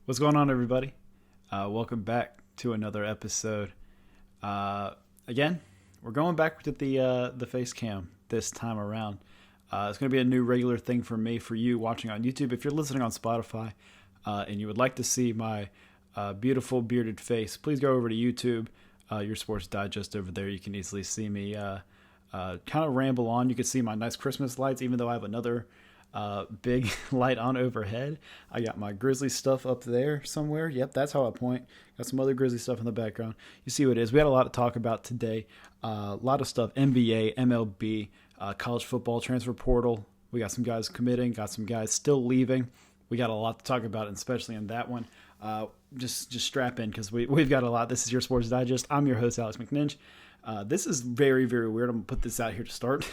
What's going on, everybody? Welcome back to another episode. Again, we're going back to the face cam this time around. It's going to be a new regular thing for me, for you watching on YouTube. If you're listening on Spotify and you would like to see my beautiful bearded face, please go over to YouTube, your Sports Digest over there. You can easily see me kind of ramble on. You can see my nice Christmas lights, even though I have another big light on overhead. I got my Grizzly stuff up there somewhere. Yep, that's how I point. Got some other Grizzly stuff in the background. You see what it is. We had a lot to talk about today. A lot of stuff. NBA, MLB, college football, transfer portal. We got some guys committing. Got some guys still leaving. We got a lot to talk about, and especially in that one. Just strap in because we've got a lot. This is your Sports Digest. I'm your host, Alex McNinch. This is very, very weird. I'm going to put this out here to start.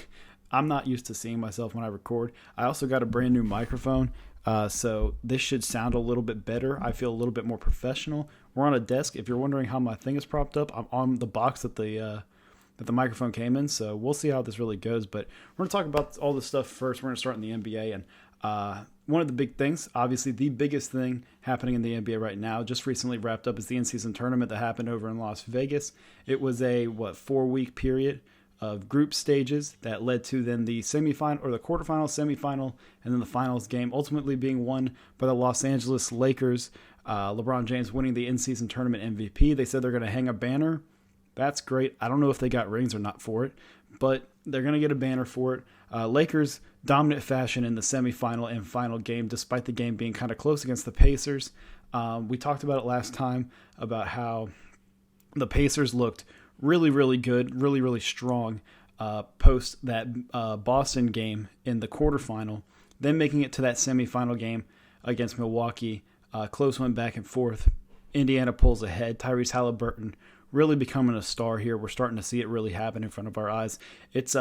I'm not used to seeing myself when I record. I also got a brand new microphone, so this should sound a little bit better. I feel a little bit more professional. We're on a desk. If you're wondering how my thing is propped up, I'm on the box that the microphone came in, so we'll see how this really goes. But we're going to talk about all this stuff first. We're going to start in the NBA, and one of the big things, obviously the biggest thing happening in the NBA right now, just recently wrapped up, is the in-season tournament that happened over in Las Vegas. It was a, 4-week period of group stages that led to then the semifinal, or the quarterfinal, semifinal, and then the finals game, ultimately being won by the Los Angeles Lakers. LeBron James winning the in-season tournament MVP. They said they're going to hang a banner. That's great. I don't know if they got rings or not for it, but they're going to get a banner for it. Lakers dominant fashion in the semifinal and final game, despite the game being kind of close against the Pacers. We talked about it last time about how the Pacers looked really, really good, really, really strong post that Boston game in the quarterfinal, then making it to that semifinal game against Milwaukee. Close one back and forth. Indiana pulls ahead. Tyrese Halliburton really becoming a star here. We're starting to see it really happen in front of our eyes. It's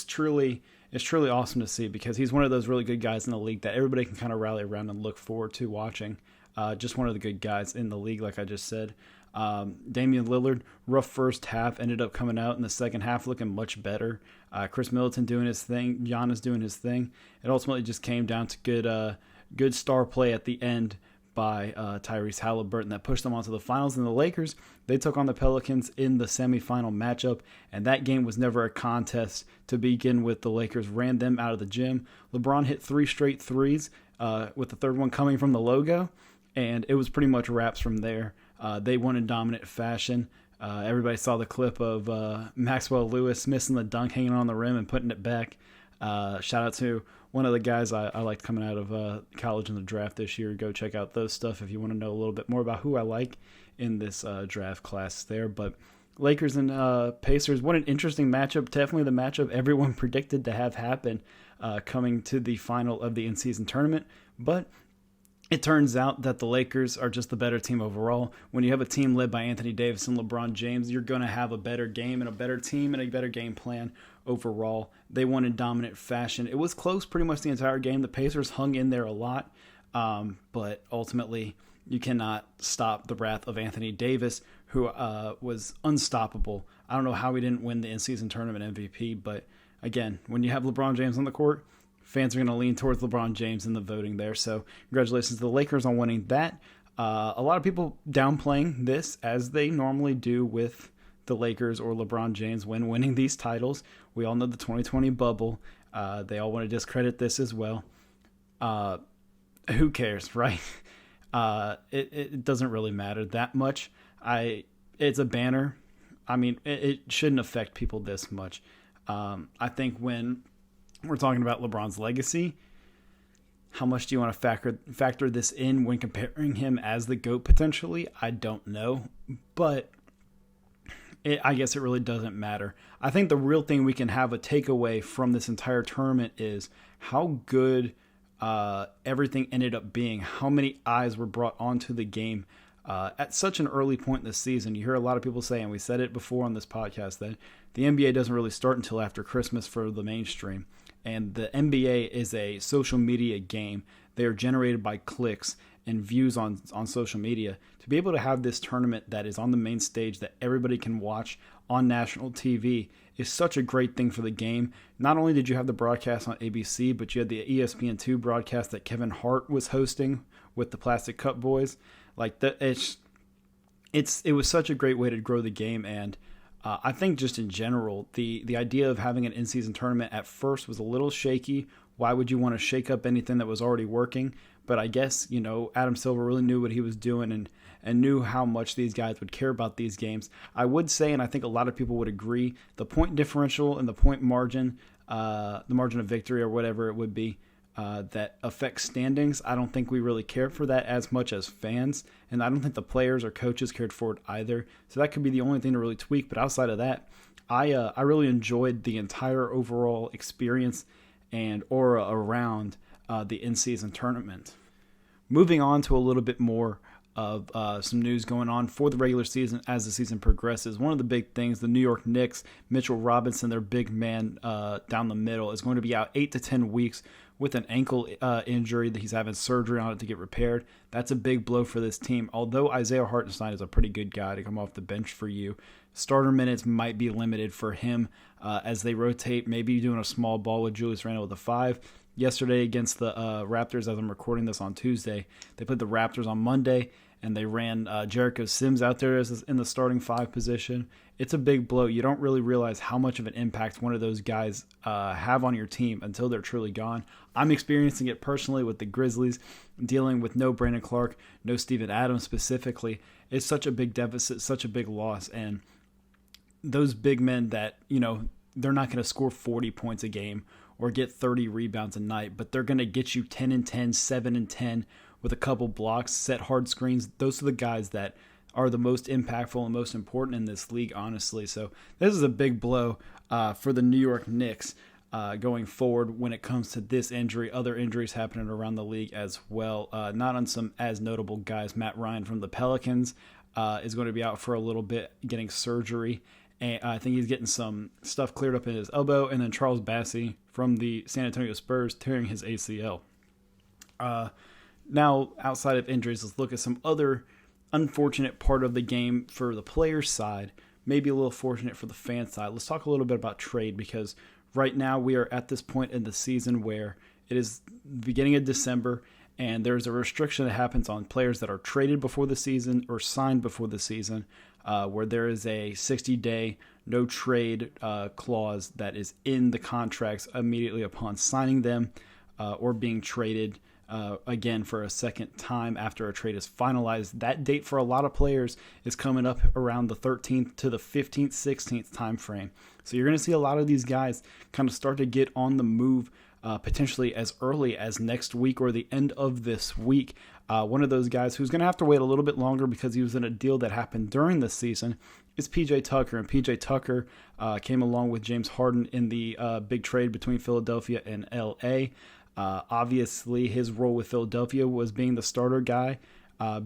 truly awesome to see, because he's one of those really good guys in the league that everybody can kind of rally around and look forward to watching. Just one of the good guys in the league, like I just said. Damian Lillard, rough first half, ended up coming out in the second half looking much better. Chris Middleton doing his thing, Giannis doing his thing. It ultimately just came down to good star play at the end by Tyrese Halliburton that pushed them onto the finals. And the Lakers, they took on the Pelicans in the semifinal matchup, and that game was never a contest to begin with. The Lakers ran them out of the gym. LeBron hit 3 straight threes, with the third one coming from the logo, and it was pretty much wraps from there. They won in dominant fashion. Everybody saw the clip of Maxwell Lewis missing the dunk, hanging on the rim and putting it back. Shout out to one of the guys I liked coming out of college in the draft this year. Go check out those stuff if you want to know a little bit more about who I like in this draft class there. But Lakers and Pacers, what an interesting matchup. Definitely the matchup everyone predicted to have happen coming to the final of the in-season tournament. But it turns out that the Lakers are just the better team overall. When you have a team led by Anthony Davis and LeBron James, you're going to have a better game and a better team and a better game plan overall. They won in dominant fashion. It was close pretty much the entire game. The Pacers hung in there a lot, but ultimately you cannot stop the wrath of Anthony Davis, who was unstoppable. I don't know how he didn't win the in-season tournament MVP, but again, when you have LeBron James on the court, fans are going to lean towards LeBron James in the voting there. So congratulations to the Lakers on winning that. A lot of people downplaying this, as they normally do with the Lakers or LeBron James when winning these titles. We all know the 2020 bubble. They all want to discredit this as well. Who cares, right? It doesn't really matter that much. It's a banner. I mean, it shouldn't affect people this much. I think when we're talking about LeBron's legacy, how much do you want to factor this in when comparing him as the GOAT potentially? I don't know, but I guess it really doesn't matter. I think the real thing we can have a takeaway from this entire tournament is how good everything ended up being, how many eyes were brought onto the game at such an early point in the season. You hear a lot of people say, and we said it before on this podcast, that the NBA doesn't really start until after Christmas for the mainstream. And the NBA is a social media game. They are generated by clicks and views on social media. To be able to have this tournament that is on the main stage that everybody can watch on national TV is such a great thing for the game. Not only did you have the broadcast on ABC, but you had the ESPN2 broadcast that Kevin Hart was hosting with the plastic cup boys. Like it was such a great way to grow the game, and I think just in general, the idea of having an in-season tournament at first was a little shaky. Why would you want to shake up anything that was already working? But I guess, Adam Silver really knew what he was doing and knew how much these guys would care about these games. I would say, and I think a lot of people would agree, the point differential and the point margin, the margin of victory or whatever it would be, that affects standings. I don't think we really care for that as much as fans, and I don't think the players or coaches cared for it either. So that could be the only thing to really tweak. But outside of that, I really enjoyed the entire overall experience and aura around the in-season tournament. Moving on to a little bit more of some news going on for the regular season as the season progresses. One of the big things, the New York Knicks, Mitchell Robinson, their big man down the middle, is going to be out 8 to 10 weeks with an ankle injury that he's having surgery on it to get repaired. That's a big blow for this team. Although Isaiah Hartenstein is a pretty good guy to come off the bench for you, starter minutes might be limited for him as they rotate, maybe doing a small ball with Julius Randle with the 5. Yesterday against the Raptors, as I'm recording this on Tuesday, they played the Raptors on Monday, and they ran Jericho Sims out there in the starting 5 position. It's a big blow. You don't really realize how much of an impact one of those guys have on your team until they're truly gone. I'm experiencing it personally with the Grizzlies, dealing with no Brandon Clark, no Steven Adams specifically. It's such a big deficit, such a big loss, and those big men that, they're not going to score 40 points a game or get 30 rebounds a night, but they're going to get you 10 and 10, 7 and 10 with a couple blocks, set hard screens. Those are the guys that are the most impactful and most important in this league, honestly. So this is a big blow for the New York Knicks going forward when it comes to this injury. Other injuries happening around the league as well. Not on some as notable guys. Matt Ryan from the Pelicans is going to be out for a little bit, getting surgery. And I think he's getting some stuff cleared up in his elbow. And then Charles Bassey from the San Antonio Spurs tearing his ACL. Now, outside of injuries, let's look at some other unfortunate part of the game for the players' side, maybe a little fortunate for the fan side. Let's talk a little bit about trade, because right now we are at this point in the season where it is the beginning of December, and there's a restriction that happens on players that are traded before the season or signed before the season, where there is a 60-day no trade clause that is in the contracts immediately upon signing them or being traded again for a second time after a trade is finalized. That date for a lot of players is coming up around the 13th to the 15th, 16th time frame. So you're going to see a lot of these guys kind of start to get on the move potentially as early as next week or the end of this week. One of those guys who's going to have to wait a little bit longer because he was in a deal that happened during the season is PJ Tucker. And PJ Tucker came along with James Harden in the big trade between Philadelphia and LA. Obviously, his role with Philadelphia was being the starter guy,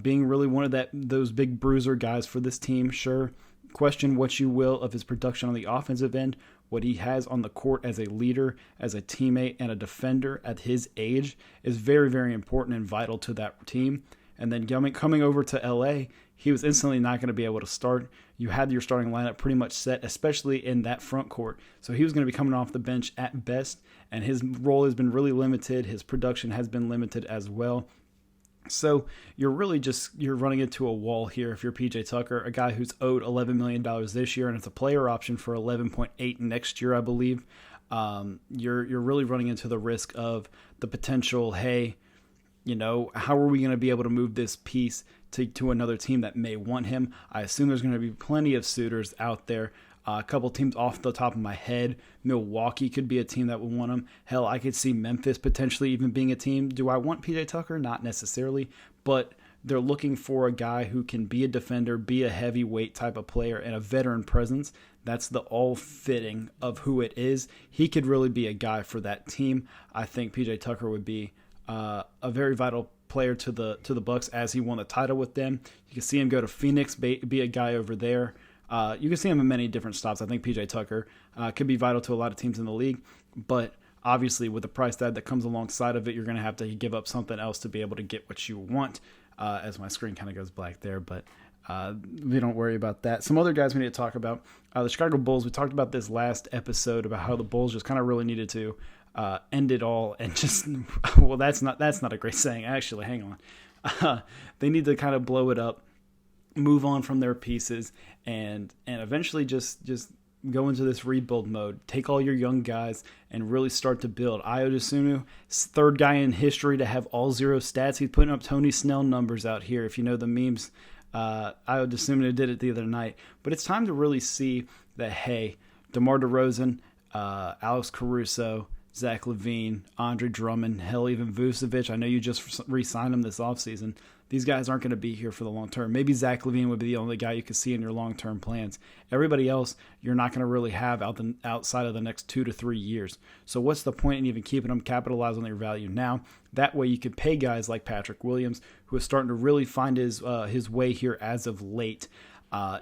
being really one of those big bruiser guys for this team. Sure, question what you will of his production on the offensive end. What he has on the court as a leader, as a teammate, and a defender at his age is very, very important and vital to that team. And then coming over to LA, he was instantly not going to be able to start. You had your starting lineup pretty much set, especially in that front court. So he was going to be coming off the bench at best, and his role has been really limited. His production has been limited as well. So you're running into a wall here if you're PJ Tucker, a guy who's owed $11 million this year, and it's a player option for $11.8 next year, I believe. You're really running into the risk of the potential, hey, how are we going to be able to move this piece to another team that may want him? I assume there's going to be plenty of suitors out there. A couple teams off the top of my head. Milwaukee could be a team that would want him. Hell, I could see Memphis potentially even being a team. Do I want PJ Tucker? Not necessarily, but they're looking for a guy who can be a defender, be a heavyweight type of player, and a veteran presence. That's the all fitting of who it is. He could really be a guy for that team. I think PJ Tucker would be a very vital player to the Bucks as he won the title with them. You can see him go to Phoenix, be a guy over there. You can see him in many different stops. I think PJ Tucker could be vital to a lot of teams in the league, but obviously with the price tag that comes alongside of it, you're going to have to give up something else to be able to get what you want, as my screen kind of goes black there, but we don't worry about that. Some other guys we need to talk about. The Chicago Bulls, we talked about this last episode about how the Bulls just kind of really needed to end it all and just, well, that's not a great saying, actually. Hang They need to kind of blow it up, move on from their pieces, and eventually just go into this rebuild mode. Take all your young guys and really start to build. Ayo Dosunmu, third guy in history to have all 0 stats. He's putting up Tony Snell numbers out here. If you know the memes, Ayo Dosunmu did it the other night. But it's time to really see that, hey, DeMar DeRozan, Alex Caruso, Zach LaVine, Andre Drummond, hell, even Vucevic. I know you just re-signed him this offseason. These guys aren't going to be here for the long term. Maybe Zach LaVine would be the only guy you could see in your long-term plans. Everybody else, you're not going to really have outside of the next 2 to 3 years. So what's the point in even keeping them? Capitalize on their value now. That way you could pay guys like Patrick Williams, who is starting to really find his way here as of late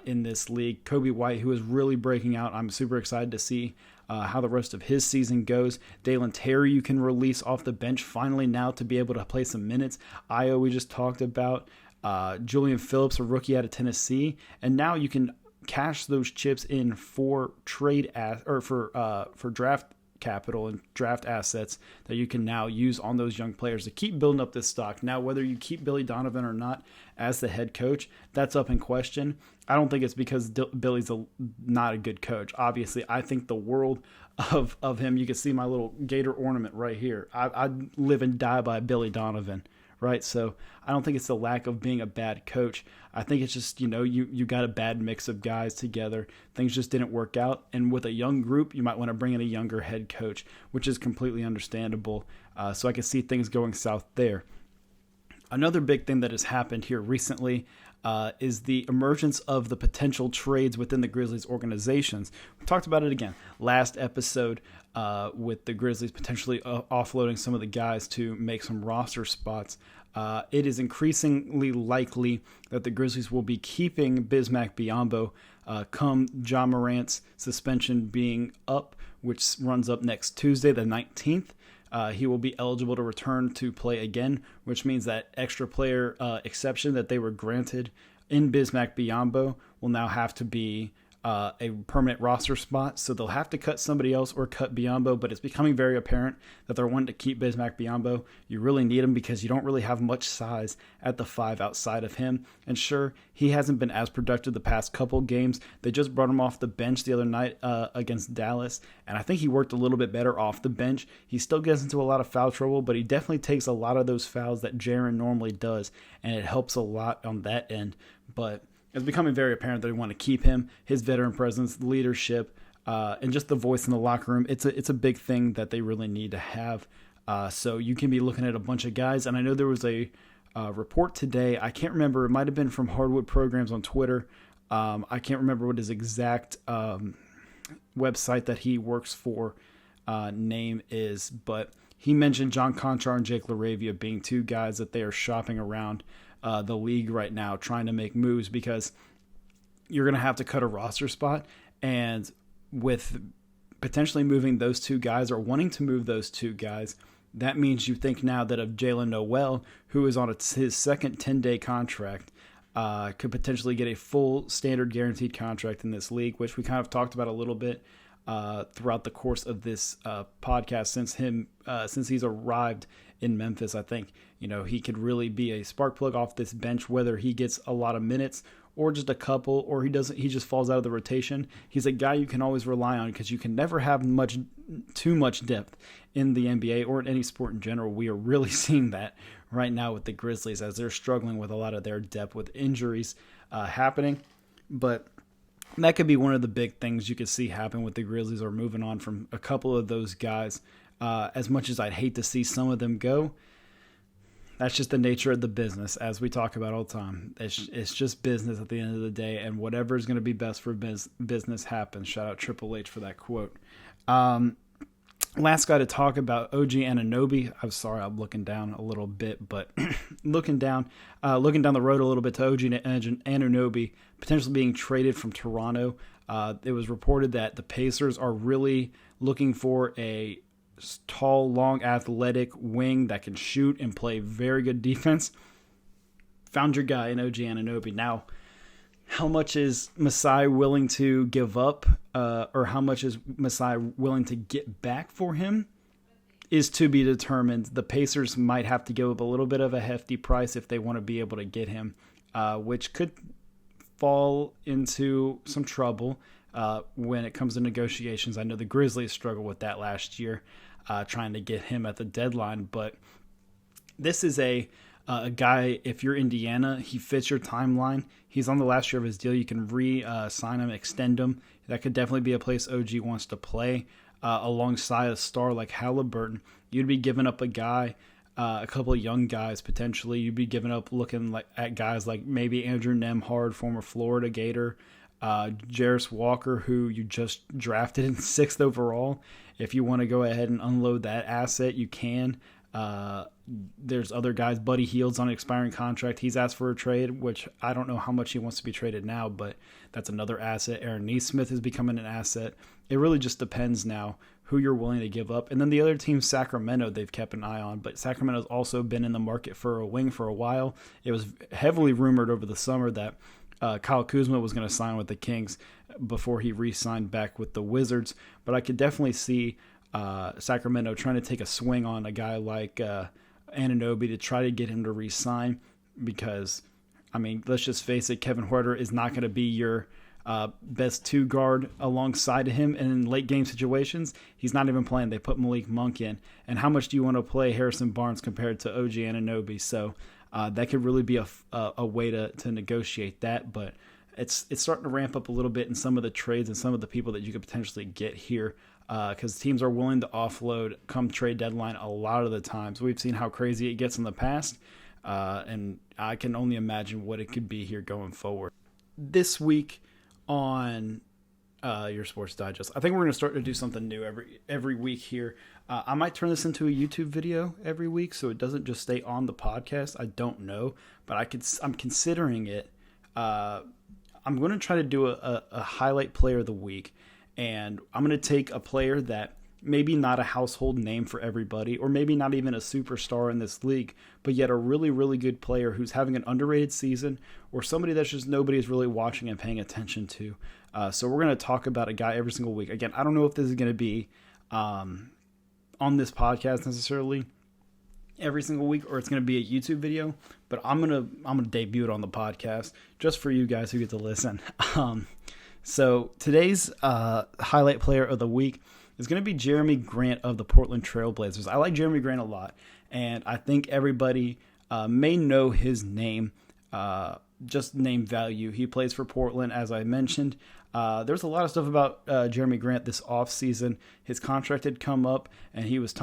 in this league. Kobe White, who is really breaking out. I'm super excited to see how the rest of his season goes. Dalen Terry, you can release off the bench finally now to be able to play some minutes. Ayo, we just talked about. Julian Phillips, a rookie out of Tennessee. And now you can cash those chips in for for draft capital and draft assets that you can now use on those young players to keep building up this stock. Now, whether you keep Billy Donovan or not as the head coach, that's up in question. I don't think it's because Billy's not a good coach. Obviously, I think the world of him. You can see my little gator ornament right here. I live and die by Billy Donovan, right? So I don't think it's the lack of being a bad coach. I think it's just, you got a bad mix of guys together. Things just didn't work out. And with a young group, you might want to bring in a younger head coach, which is completely understandable. So I can see things going south there. Another big thing that has happened here recently is the emergence of the potential trades within the Grizzlies organizations. We talked about it again last episode with the Grizzlies potentially offloading some of the guys to make some roster spots. It is increasingly likely that the Grizzlies will be keeping Bismack Biyombo come Ja Morant's suspension being up, which runs up next Tuesday, the 19th. He will be eligible to return to play again, which means that extra player exception that they were granted in Bismack Biyombo will now have to be a permanent roster spot. So they'll have to cut somebody else or cut Biyombo, but it's becoming very apparent that they're wanting to keep Bismack Biyombo. You really need him because you don't really have much size at the 5 outside of him. And sure, he hasn't been as productive the past couple games. They just brought him off the bench the other night against Dallas, and I think he worked a little bit better off the bench. He still gets into a lot of foul trouble, but he definitely takes a lot of those fouls that Jaren normally does, and it helps a lot on that end. But it's becoming very apparent that they want to keep him, his veteran presence, leadership, and just the voice in the locker room. It's a big thing that they really need to have. So you can be looking at a bunch of guys. And I know there was a report today. I can't remember. It might have been from Hardwood Programs on Twitter. I can't remember what his exact website that he works for name is. But he mentioned John Conchar and Jake LaRavia being 2 guys that they are shopping around the league right now, trying to make moves because you're going to have to cut a roster spot. And with potentially moving those 2 guys or wanting to move those 2 guys, that means you think now that of Jalen Noel, who is on his second 10-day contract, could potentially get a full standard guaranteed contract in this league, which we kind of talked about a little bit throughout the course of this podcast since he's arrived in Memphis. I think he could really be a spark plug off this bench, whether he gets a lot of minutes or just a couple, or he just falls out of the rotation. He's a guy you can always rely on because you can never have too much depth in the NBA or in any sport in general. We are really seeing that right now with the Grizzlies as they're struggling with a lot of their depth with injuries happening. But that could be one of the big things you could see happen with the Grizzlies, or moving on from a couple of those guys. As much as I'd hate to see some of them go, that's just the nature of the business, as we talk about all the time. It's just business at the end of the day, and whatever is going to be best for business happens. Shout out Triple H for that quote. Last guy to talk about, OG Anunoby. I'm sorry, I'm looking down a little bit, but looking down the road a little bit to OG Anunoby potentially being traded from Toronto. It was reported that the Pacers are really looking for a tall, long, athletic wing that can shoot and play very good defense. Found your guy in OG Anunoby. Now, how much is Masai willing to give up, or how much is Masai willing to get back for him is to be determined. The Pacers might have to give up a little bit of a hefty price if they want to be able to get him, which could fall into some trouble when it comes to negotiations. I know the Grizzlies struggled with that last year, trying to get him at the deadline, but this is a guy, if you're Indiana, he fits your timeline. He's on the last year of his deal. You can re-sign him, extend him. That could definitely be a place OG wants to play alongside a star like Halliburton. You'd be giving up a guy, a couple of young guys potentially. You'd be giving up looking at guys like maybe Andrew Nembhard, former Florida Gator, Jarris Walker, who you just drafted in 6th overall. If you want to go ahead and unload that asset, you can. There's other guys. Buddy Hield's on an expiring contract. He's asked for a trade, which I don't know how much he wants to be traded now, but that's another asset. Aaron Nesmith is becoming an asset. It really just depends now who you're willing to give up. And then the other team, Sacramento, they've kept an eye on, but Sacramento's also been in the market for a wing for a while. It was heavily rumored over the summer that Kyle Kuzma was going to sign with the Kings before he re-signed back with the Wizards, but I could definitely see Sacramento trying to take a swing on a guy like Anunoby to try to get him to re-sign because, I mean, let's just face it, Kevin Huerter is not going to be your best two guard alongside of him, and in late game situations, he's not even playing. They put Malik Monk in, and how much do you want to play Harrison Barnes compared to OG Anunoby? So that could really be a way to negotiate that, but it's starting to ramp up a little bit in some of the trades and some of the people that you could potentially get here. Because teams are willing to offload come trade deadline a lot of the times. We've seen how crazy it gets in the past, and I can only imagine what it could be here going forward. This week on your Sports Digest, I think we're going to start to do something new every week here. I might turn this into a YouTube video every week so it doesn't just stay on the podcast. I don't know, but I'm considering it. I'm going to try to do a highlight player of the week. And I'm going to take a player that maybe not a household name for everybody, or maybe not even a superstar in this league, but yet a really, really good player who's having an underrated season, or somebody that's just nobody's really watching and paying attention to. So we're going to talk about a guy every single week. Again, I don't know if this is going to be on this podcast necessarily every single week, or it's going to be a YouTube video, but I'm gonna debut it on the podcast just for you guys who get to listen. So today's highlight player of the week is going to be Jeremy Grant of the Portland Trail Blazers. I like Jeremy Grant a lot, and I think everybody may know his name, just name value. He plays for Portland, as I mentioned. There's a lot of stuff about Jeremy Grant this offseason. His contract had come up, and he was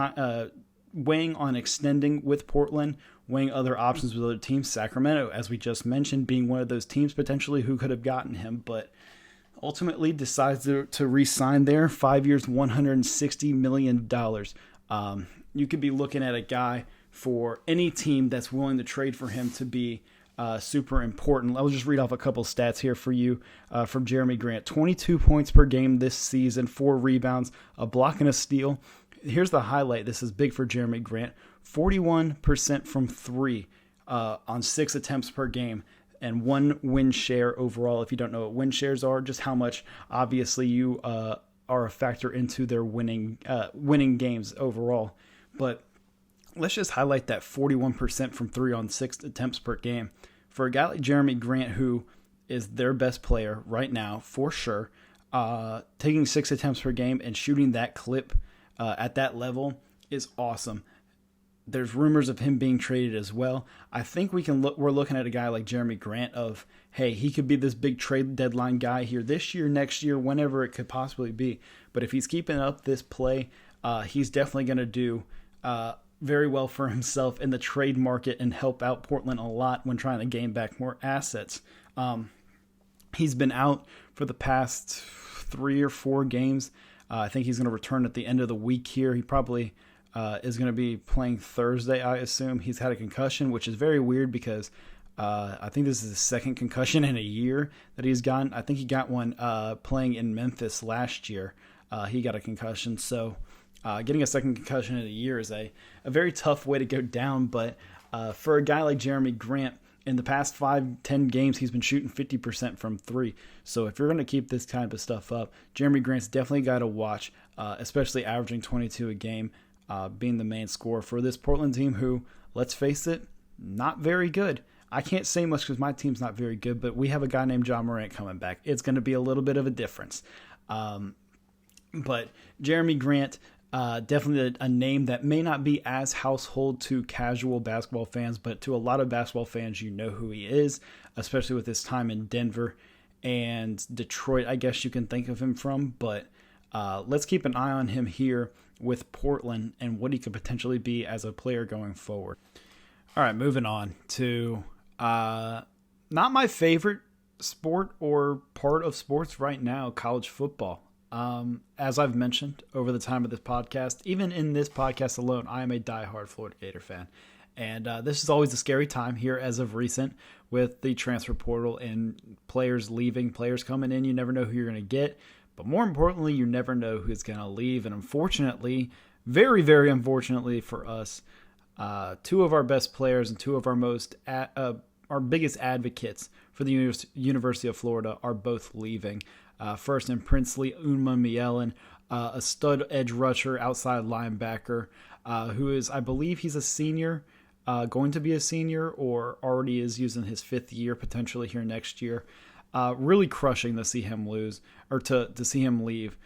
weighing on extending with Portland, weighing other options with other teams. Sacramento, as we just mentioned, being one of those teams potentially who could have gotten him, but ultimately decides to re-sign there. 5 years, $160 million. You could be looking at a guy for any team that's willing to trade for him to be super important. I'll just read off a couple stats here for you from Jeremy Grant. 22 points per game this season, 4 rebounds, a block and a steal. Here's the highlight. This is big for Jeremy Grant. 41% from 3 on 6 attempts per game. And 1 win share overall. If you don't know what win shares are, just how much obviously you are a factor into their winning games overall. But let's just highlight that 41% from 3 on 6 attempts per game. For a guy like Jeremy Grant, who is their best player right now, for sure, taking 6 attempts per game and shooting that clip at that level is awesome. There's rumors of him being traded as well. I think we're looking at a guy like Jeremy Grant of, hey, he could be this big trade deadline guy here this year, next year, whenever it could possibly be. But if he's keeping up this play, he's definitely going to do very well for himself in the trade market and help out Portland a lot when trying to gain back more assets. He's been out for the past 3 or 4 games. I think he's going to return at the end of the week here. He probably is going to be playing Thursday, I assume. He's had a concussion, which is very weird because I think this is his 2nd concussion in a year that he's gotten. I think he got one playing in Memphis last year. He got a concussion. So getting a 2nd concussion in a year is a very tough way to go down. But for a guy like Jeremy Grant, in the past 5-10 games, he's been shooting 50% from 3. So if you're going to keep this kind of stuff up, Jeremy Grant's definitely got to watch, especially averaging 22 a game. being the main scorer for this Portland team who, let's face it, not very good. I can't say much because my team's not very good, but we have a guy named John Morant coming back. It's going to be a little bit of a difference. But Jeremy Grant, definitely a name that may not be as household to casual basketball fans, but to a lot of basketball fans, you know who he is, especially with his time in Denver and Detroit, I guess you can think of him from. But let's keep an eye on him here with Portland and what he could potentially be as a player going forward. All right, moving on to not my favorite sport or part of sports right now, college football. As I've mentioned over the time of this podcast, even in this podcast alone, I am a diehard Florida Gator fan. And this is always a scary time here as of recent with the transfer portal and players leaving, players coming in. You never know who you're going to get. But more importantly, you never know who's going to leave. And unfortunately, very, very unfortunately for us, two of our best players and two of our biggest advocates for the University of Florida are both leaving. First in Princely Umanmielen, a stud edge rusher, outside linebacker, who is, I believe he's a senior, going to be a senior, or already is using his 5th year potentially here next year. Really crushing to see him lose, or to see him leave.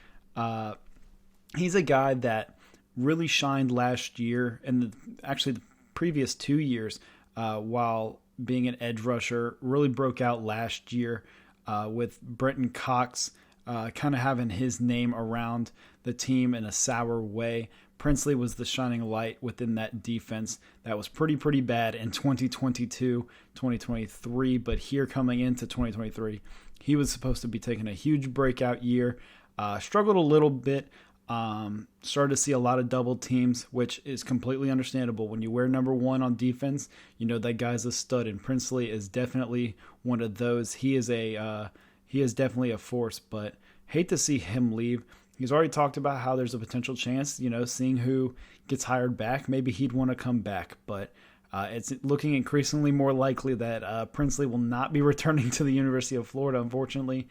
He's a guy that really shined last year, and actually the previous 2 years, while being an edge rusher, really broke out last year with Brenton Cox kind of having his name around the team in a sour way. Princely was the shining light within that defense that was pretty bad in 2022, 2023, but here coming into 2023, he was supposed to be taking a huge breakout year. Struggled a little bit. Started to see a lot of double teams, which is completely understandable. When you wear number 1 on defense, you know that guy's a stud, and Princely is definitely one of those. He is definitely a force, but hate to see him leave. He's already talked about how there's a potential chance, seeing who gets hired back, maybe he'd want to come back, but it's looking increasingly more likely that Princely will not be returning to the University of Florida, unfortunately.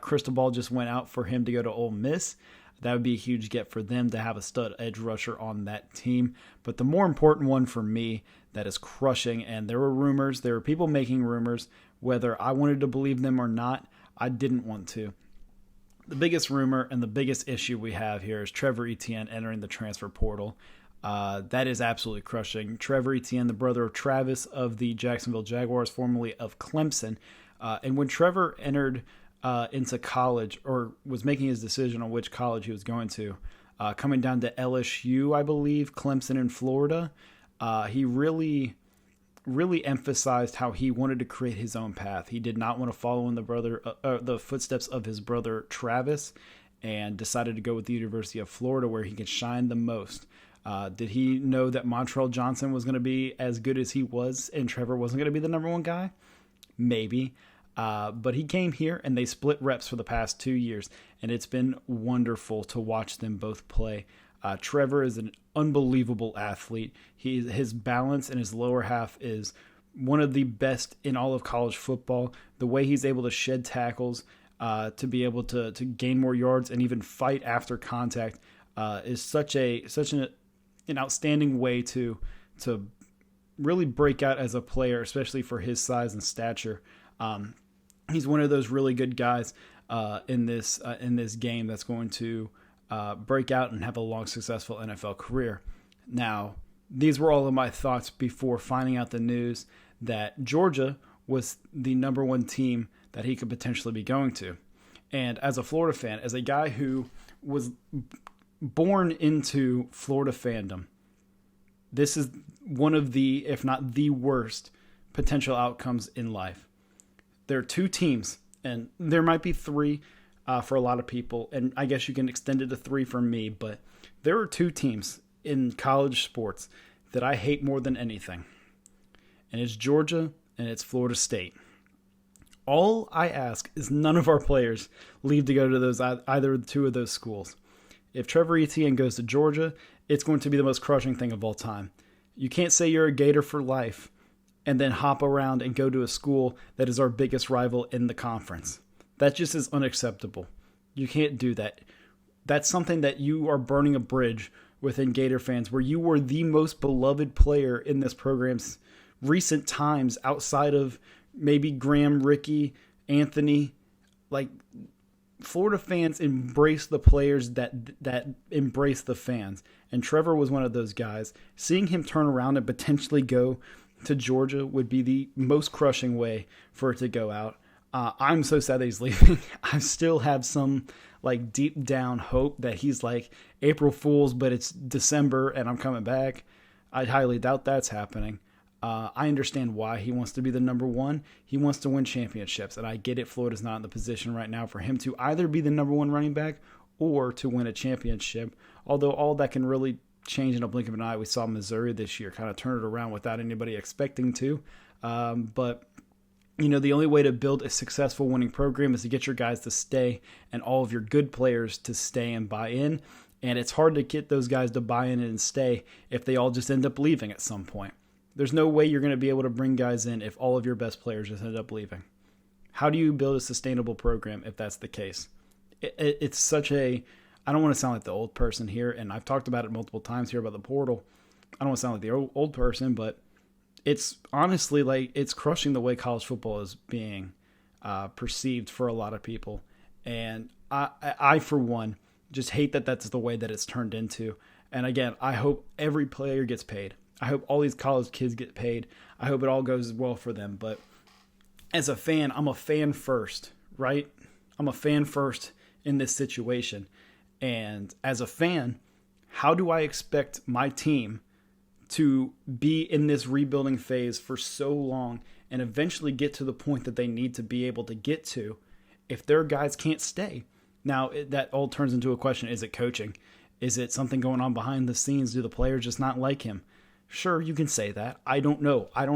Crystal ball just went out for him to go to Ole Miss. That would be a huge get for them to have a stud edge rusher on that team. But the more important one for me that is crushing, and there were people making rumors, whether I wanted to believe them or not, I didn't want to. The biggest rumor and the biggest issue we have here is Trevor Etienne entering the transfer portal. That is absolutely crushing. Trevor Etienne, the brother of Travis of the Jacksonville Jaguars, formerly of Clemson. And when Trevor entered into college, or was making his decision on which college he was going to, coming down to LSU, I believe, Clemson in Florida, he really emphasized how he wanted to create his own path. He did not want to follow in the footsteps of his brother Travis, and decided to go with the University of Florida where he could shine the most. Did he know that Montrell Johnson was going to be as good as he was and Trevor wasn't going to be the number 1 guy? Maybe. But he came here and they split reps for the past 2 years, and it's been wonderful to watch them both play. Trevor is an unbelievable athlete. His balance in his lower half is one of the best in all of college football. The way he's able to shed tackles, to be able to gain more yards and even fight after contact, is such an outstanding way to really break out as a player, especially for his size and stature. He's one of those really good guys in this game that's going to break out and have a long, successful NFL career. Now, these were all of my thoughts before finding out the news that Georgia was the number 1 team that he could potentially be going to. And as a Florida fan, as a guy who was born into Florida fandom, this is one of the, if not the worst, potential outcomes in life. There are 2 teams, and there might be 3 for a lot of people, and I guess you can extend it to 3 for me, but there are 2 teams in college sports that I hate more than anything, and it's Georgia and it's Florida State. All I ask is none of our players leave to go to either of the 2 of those schools. If Trevor Etienne goes to Georgia, it's going to be the most crushing thing of all time. You can't say you're a Gator for life and then hop around and go to a school that is our biggest rival in the conference. That just is unacceptable. You can't do that. That's something that you are burning a bridge within Gator fans, where you were the most beloved player in this program's recent times outside of maybe Graham, Ricky, Anthony. Like, Florida fans embrace the players that embrace the fans. And Trevor was one of those guys. Seeing him turn around and potentially go to Georgia would be the most crushing way for it to go out. I'm so sad that he's leaving. I still have some like deep down hope that he's like April Fool's, but it's December and I'm coming back. I highly doubt that's happening. I understand why he wants to be the number one. He wants to win championships, and I get it. Florida's not in the position right now for him to either be the number one running back or to win a championship, although all that can really change in a blink of an eye. We saw Missouri this year kind of turn it around without anybody expecting to. But the only way to build a successful winning program is to get your guys to stay and all of your good players to stay and buy in. And it's hard to get those guys to buy in and stay if they all just end up leaving at some point. There's no way you're going to be able to bring guys in if all of your best players just end up leaving. How do you build a sustainable program if that's the case? It's such a... I don't want to sound like the old person here, and I've talked about it multiple times here about the portal. I don't want to sound like the old person, but it's honestly like it's crushing the way college football is being perceived for a lot of people. And I, for one, just hate that that's the way that it's turned into. And again, I hope every player gets paid. I hope all these college kids get paid. I hope it all goes well for them. But as a fan, I'm a fan first, right? I'm a fan first in this situation. And as a fan, how do I expect my team to be in this rebuilding phase for so long and eventually get to the point that they need to be able to get to if their guys can't stay? Now, that all turns into a question. Is it coaching? Is it something going on behind the scenes? Do the players just not like him? Sure, you can say that. I don't know. I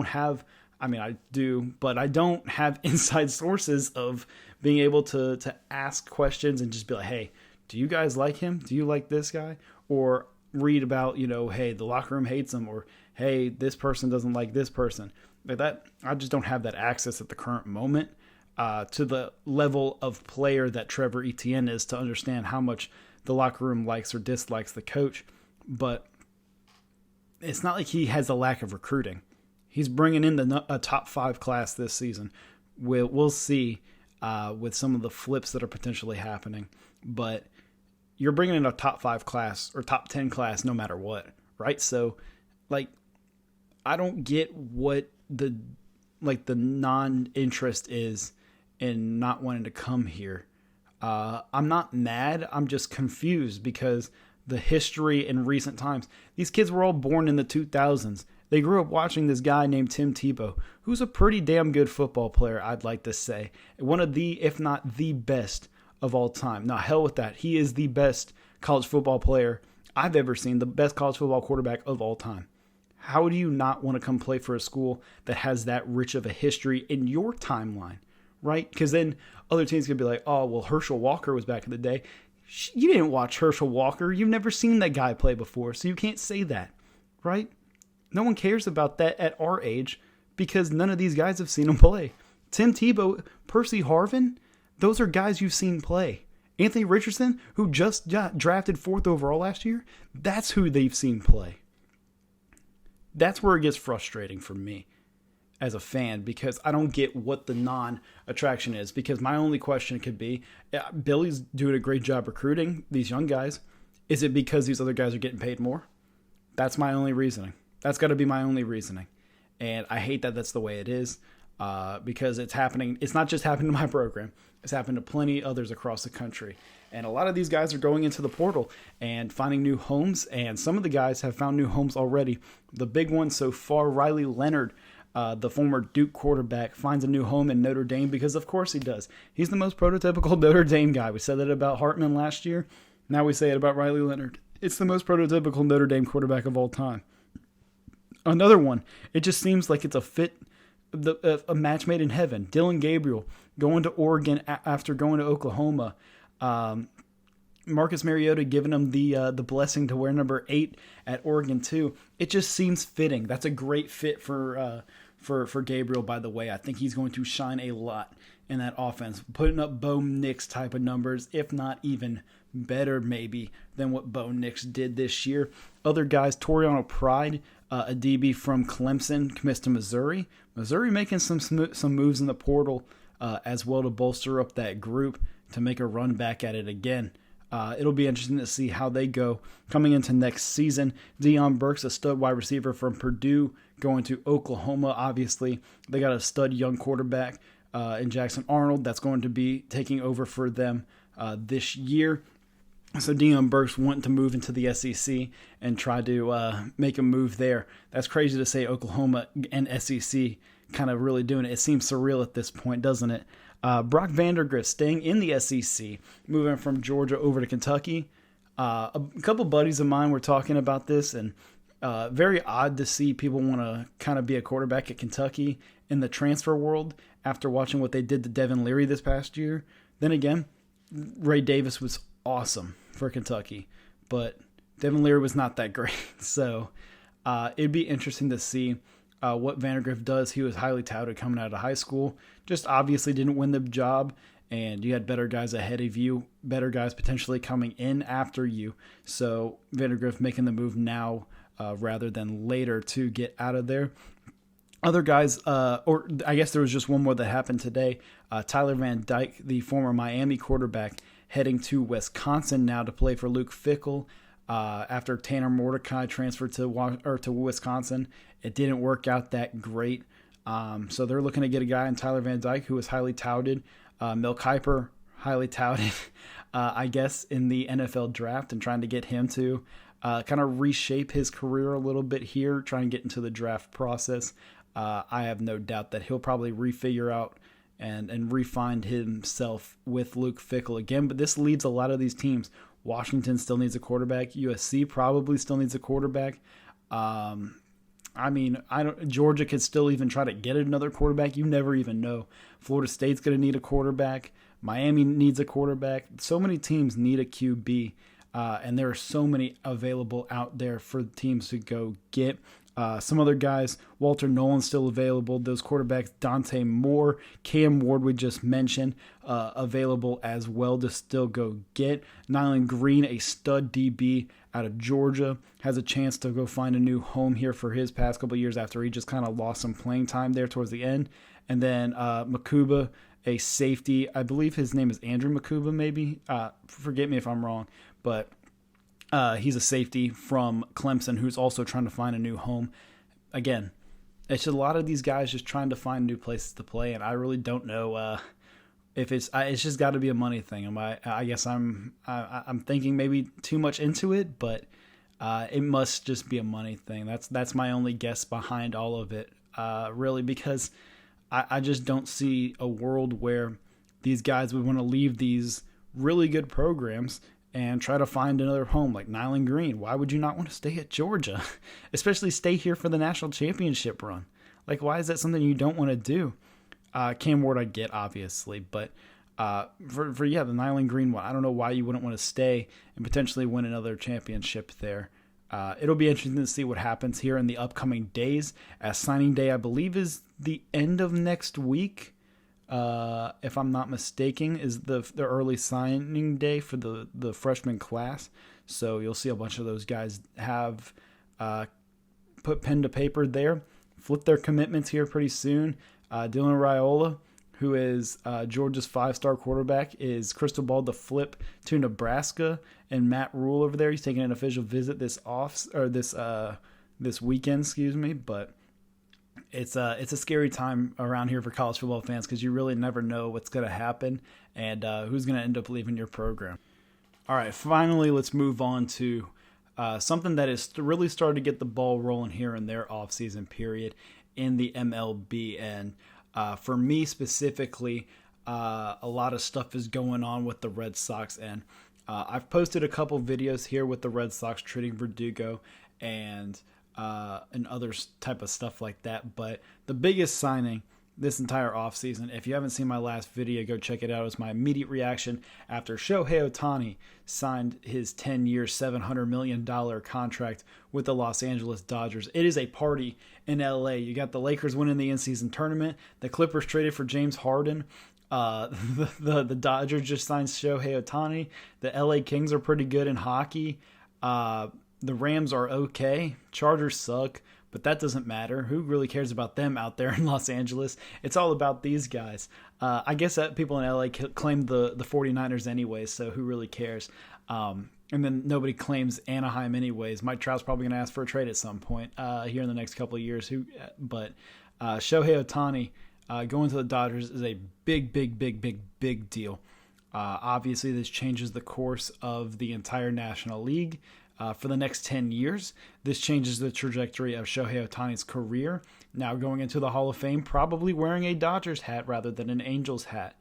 do, but I don't have inside sources of being able to ask questions and just be like, hey, do you guys like him? Do you like this guy? Or read about, hey, the locker room hates him, or hey, this person doesn't like this person. Like that, I just don't have that access at the current moment to the level of player that Trevor Etienne is to understand how much the locker room likes or dislikes the coach. But it's not like he has a lack of recruiting. He's bringing in a top 5 class this season. We'll see with some of the flips that are potentially happening. But you're bringing in a top 5 class or top 10 class no matter what, right? So, I don't get what the non-interest is in not wanting to come here. I'm not mad. I'm just confused because the history in recent times. These kids were all born in the 2000s. They grew up watching this guy named Tim Tebow, who's a pretty damn good football player, I'd like to say. One of the, if not the best of all time. Now, hell with that. He is the best college football player I've ever seen, the best college football quarterback of all time. How do you not want to come play for a school that has that rich of a history in your timeline, right? Because then other teams could be like, oh, well, Herschel Walker was back in the day. You didn't watch Herschel Walker. You've never seen that guy play before, so you can't say that, right? No one cares about that at our age because none of these guys have seen him play. Tim Tebow, Percy Harvin, those are guys you've seen play. Anthony Richardson, who just got drafted 4th overall last year, that's who they've seen play. That's where it gets frustrating for me as a fan because I don't get what the non-attraction is. Because my only question could be, Billy's doing a great job recruiting these young guys. Is it because these other guys are getting paid more? That's my only reasoning. That's got to be my only reasoning. And I hate that that's the way it is because it's happening. It's not just happening to my program. It's happened to plenty others across the country. And a lot of these guys are going into the portal and finding new homes. And some of the guys have found new homes already. The big one so far, Riley Leonard, the former Duke quarterback, finds a new home in Notre Dame because, of course, he does. He's the most prototypical Notre Dame guy. We said that about Hartman last year. Now we say it about Riley Leonard. It's the most prototypical Notre Dame quarterback of all time. Another one, it just seems like it's a match made in heaven. Dylan Gabriel going to Oregon after going to Oklahoma. Marcus Mariota giving him the blessing to wear number 8 at Oregon too. It just seems fitting. That's a great fit for Gabriel, by the way. I think he's going to shine a lot in that offense, putting up Bo Nix type of numbers, if not even better maybe than what Bo Nix did this year. Other guys, Toriano Pride, a DB from Clemson, commits to Missouri. Missouri making some moves in the portal as well to bolster up that group to make a run back at it again. It'll be interesting to see how they go coming into next season. Deion Burks, a stud wide receiver from Purdue, going to Oklahoma. Obviously, they got a stud young quarterback in Jackson Arnold that's going to be taking over for them this year. So Deion Burks wanting to move into the SEC and try to make a move there. That's crazy to say Oklahoma and SEC kind of really doing it. It seems surreal at this point, doesn't it? Brock Vandagriff staying in the SEC, moving from Georgia over to Kentucky. A couple buddies of mine were talking about this, and very odd to see people want to kind of be a quarterback at Kentucky in the transfer world after watching what they did to Devin Leary this past year. Then again, Ray Davis was awesome for Kentucky, but Devin Leary was not that great. So it'd be interesting to see what Vandagriff does. He was highly touted coming out of high school, just obviously didn't win the job, and you had better guys ahead of you, better guys potentially coming in after you. So Vandagriff making the move now rather than later to get out of there. Other guys, or I guess there was just one more that happened today. Tyler Van Dyke, the former Miami quarterback, heading to Wisconsin now to play for Luke Fickell. After Tanner Mordecai transferred to Wisconsin, it didn't work out that great. So they're looking to get a guy in Tyler Van Dyke who was highly touted. Mel Kiper, highly touted, I guess, in the NFL draft, and trying to get him to kind of reshape his career a little bit here, trying to get into the draft process. I have no doubt that he'll probably refigure out and refine himself with Luke Fickell again. But this leaves a lot of these teams. Washington still needs a quarterback. USC probably still needs a quarterback. Georgia could still even try to get another quarterback. You never even know. Florida State's going to need a quarterback. Miami needs a quarterback. So many teams need a QB, and there are so many available out there for teams to go get. Some other guys, Walter Nolan's still available. Those quarterbacks, Dante Moore, Cam Ward we just mentioned, available as well to still go get. Nyland Green, a stud DB out of Georgia, has a chance to go find a new home here for his past couple of years after he just kind of lost some playing time there towards the end. And then Makuba, a safety. I believe his name is Andrew Makuba, maybe. Forget me if I'm wrong, but he's a safety from Clemson who's also trying to find a new home. Again, it's just a lot of these guys just trying to find new places to play, and I really don't know if it's just got to be a money thing. I guess I'm thinking maybe too much into it, but it must just be a money thing. That's my only guess behind all of it, really, because I just don't see a world where these guys would want to leave these really good programs and try to find another home like Nyland Green. Why would you not want to stay at Georgia? Especially stay here for the national championship run. Like, why is that something you don't want to do? Cam Ward I get, obviously, but for the Nyland Green one, I don't know why you wouldn't want to stay and potentially win another championship there. It'll be interesting to see what happens here in the upcoming days, as signing day, I believe, is the end of next week. If I'm not mistaken, is the early signing day for the freshman class. So you'll see a bunch of those guys have put pen to paper there, flip their commitments here pretty soon. Dylan Raiola, who is Georgia's 5-star quarterback, is crystal ball to flip to Nebraska, and Matt Rule over there, he's taking an official visit this weekend, but it's a scary time around here for college football fans because you really never know what's going to happen and who's going to end up leaving your program. All right, finally, let's move on to something that has really started to get the ball rolling here in their offseason period in the MLB. And for me specifically, a lot of stuff is going on with the Red Sox. And I've posted a couple videos here with the Red Sox trading Verdugo and other type of stuff like that. But the biggest signing this entire offseason, if you haven't seen my last video, go check it out. It was my immediate reaction after Shohei Ohtani signed his 10-year, $700 million contract with the Los Angeles Dodgers. It is a party in LA. You got the Lakers winning the in-season tournament. The Clippers traded for James Harden. The Dodgers just signed Shohei Ohtani. The LA Kings are pretty good in hockey. The Rams are okay. Chargers suck, but that doesn't matter. Who really cares about them out there in Los Angeles? It's all about these guys. I guess that people in LA claim the 49ers anyways, so who really cares? And then nobody claims Anaheim anyways. Mike Trout's probably going to ask for a trade at some point here in the next couple of years. But Shohei Ohtani going to the Dodgers is a big deal. Obviously, this changes the course of the entire National League for the next 10 years. This changes the trajectory of Shohei Ohtani's career. Now going into the Hall of Fame, probably wearing a Dodgers hat rather than an Angels hat.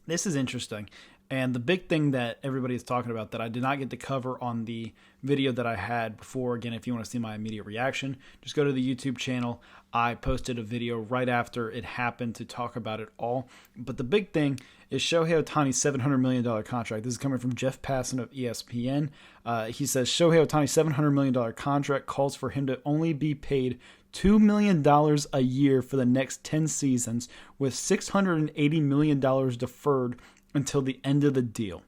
This is interesting. And the big thing that everybody is talking about that I did not get to cover on the video that I had before, again, if you want to see my immediate reaction, just go to the YouTube channel. I posted a video right after it happened to talk about it all. But the big thing is Shohei Ohtani's $700 million contract. This is coming from Jeff Passan of ESPN. He says Shohei Ohtani's $700 million contract calls for him to only be paid $2 million a year for the next 10 seasons, with $680 million deferred until the end of the deal.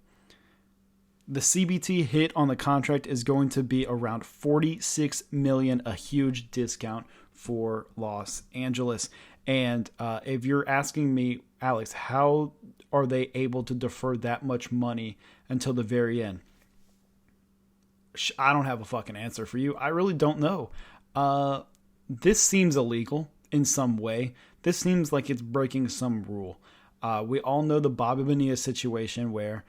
The CBT hit on the contract is going to be around $46 million, a huge discount for Los Angeles. And if you're asking me, Alex, how are they able to defer that much money until the very end? I don't have a fucking answer for you. I really don't know. This seems illegal in some way. This seems like it's breaking some rule. We all know the Bobby Bonilla situation where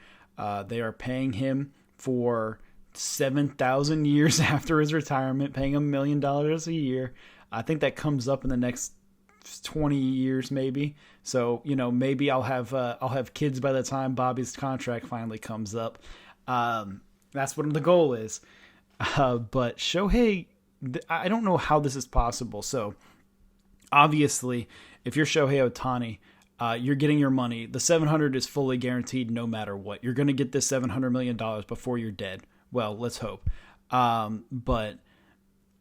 they are paying him for 7,000 years after his retirement, paying him $1 million a year. I think that comes up in the next 20 years, maybe. So, maybe I'll have kids by the time Bobby's contract finally comes up. That's what the goal is. But Shohei, I don't know how this is possible. So, obviously, if you're Shohei Ohtani, you're getting your money. The $700 is fully guaranteed no matter what. You're going to get this $700 million before you're dead. Well, let's hope. But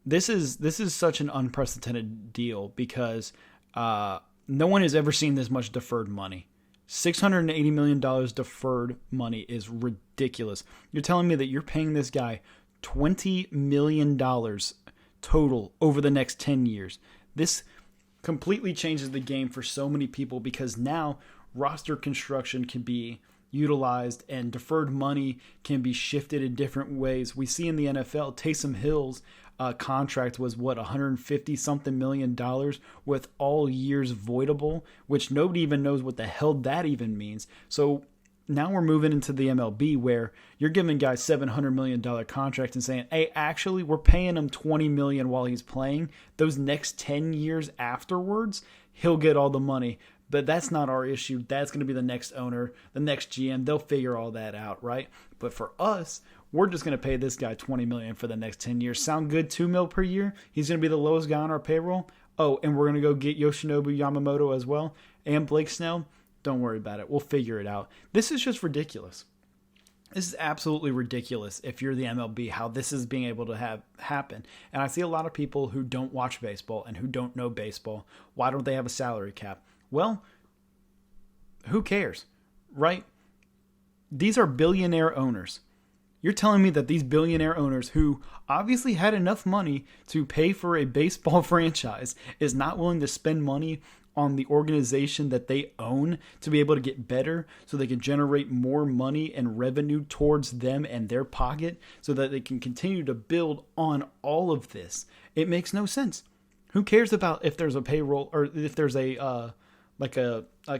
this is such an unprecedented deal because no one has ever seen this much deferred money. $680 million deferred money is ridiculous. You're telling me that you're paying this guy $20 million total over the next 10 years. This completely changes the game for so many people because now roster construction can be utilized and deferred money can be shifted in different ways. We see in the NFL, Taysom Hill's contract was $150 something million with all years voidable, which nobody even knows what the hell that even means. So now we're moving into the MLB where you're giving guys $700 million contract and saying, hey, actually, we're paying him $20 million while he's playing. Those next 10 years afterwards, he'll get all the money. But that's not our issue. That's going to be the next owner, the next GM. They'll figure all that out, right? But for us, we're just going to pay this guy $20 million for the next 10 years. Sound good? $2 million per year? He's going to be the lowest guy on our payroll. Oh, and we're going to go get Yoshinobu Yamamoto as well and Blake Snell. Don't worry about it. We'll figure it out. This is just ridiculous. This is absolutely ridiculous if you're the MLB, how this is being able to have happen. And I see a lot of people who don't watch baseball and who don't know baseball. Why don't they have a salary cap? Well, who cares, right? These are billionaire owners. You're telling me that these billionaire owners who obviously had enough money to pay for a baseball franchise is not willing to spend money on the organization that they own to be able to get better so they can generate more money and revenue towards them and their pocket so that they can continue to build on all of this. It makes no sense. Who cares about if there's a payroll or if there's a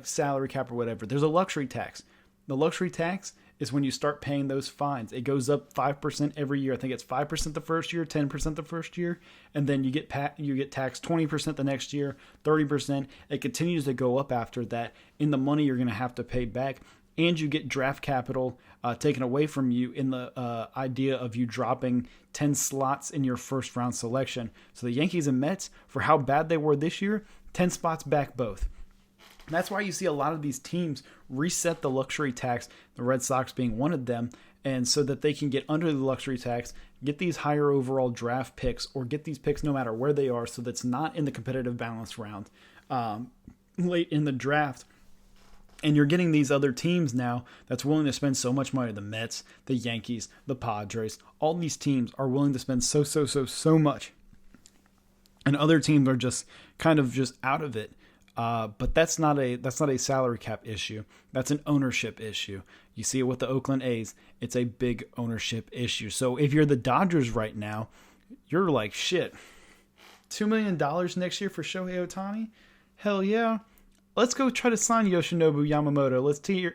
salary cap or whatever? There's a luxury tax. The luxury tax is when you start paying those fines. It goes up 5% every year. I think it's 5% the first year, 10% the first year, and then you get taxed 20% the next year, 30%. It continues to go up after that in the money you're going to have to pay back, and you get draft capital taken away from you in the idea of you dropping 10 slots in your first round selection. So the Yankees and Mets, for how bad they were this year, 10 spots back both. That's why you see a lot of these teams reset the luxury tax, the Red Sox being one of them, and so that they can get under the luxury tax, get these higher overall draft picks, or get these picks no matter where they are, so that's not in the competitive balance round. late in the draft. And you're getting these other teams now that's willing to spend so much money. The Mets, the Yankees, the Padres, all these teams are willing to spend so much. And other teams are just kind of just out of it. But that's not a salary cap issue. That's an ownership issue. You see it with the Oakland A's. It's a big ownership issue. So if you're the Dodgers right now, you're like, shit, $2 million next year for Shohei Ohtani? Hell yeah. Let's go try to sign Yoshinobu Yamamoto.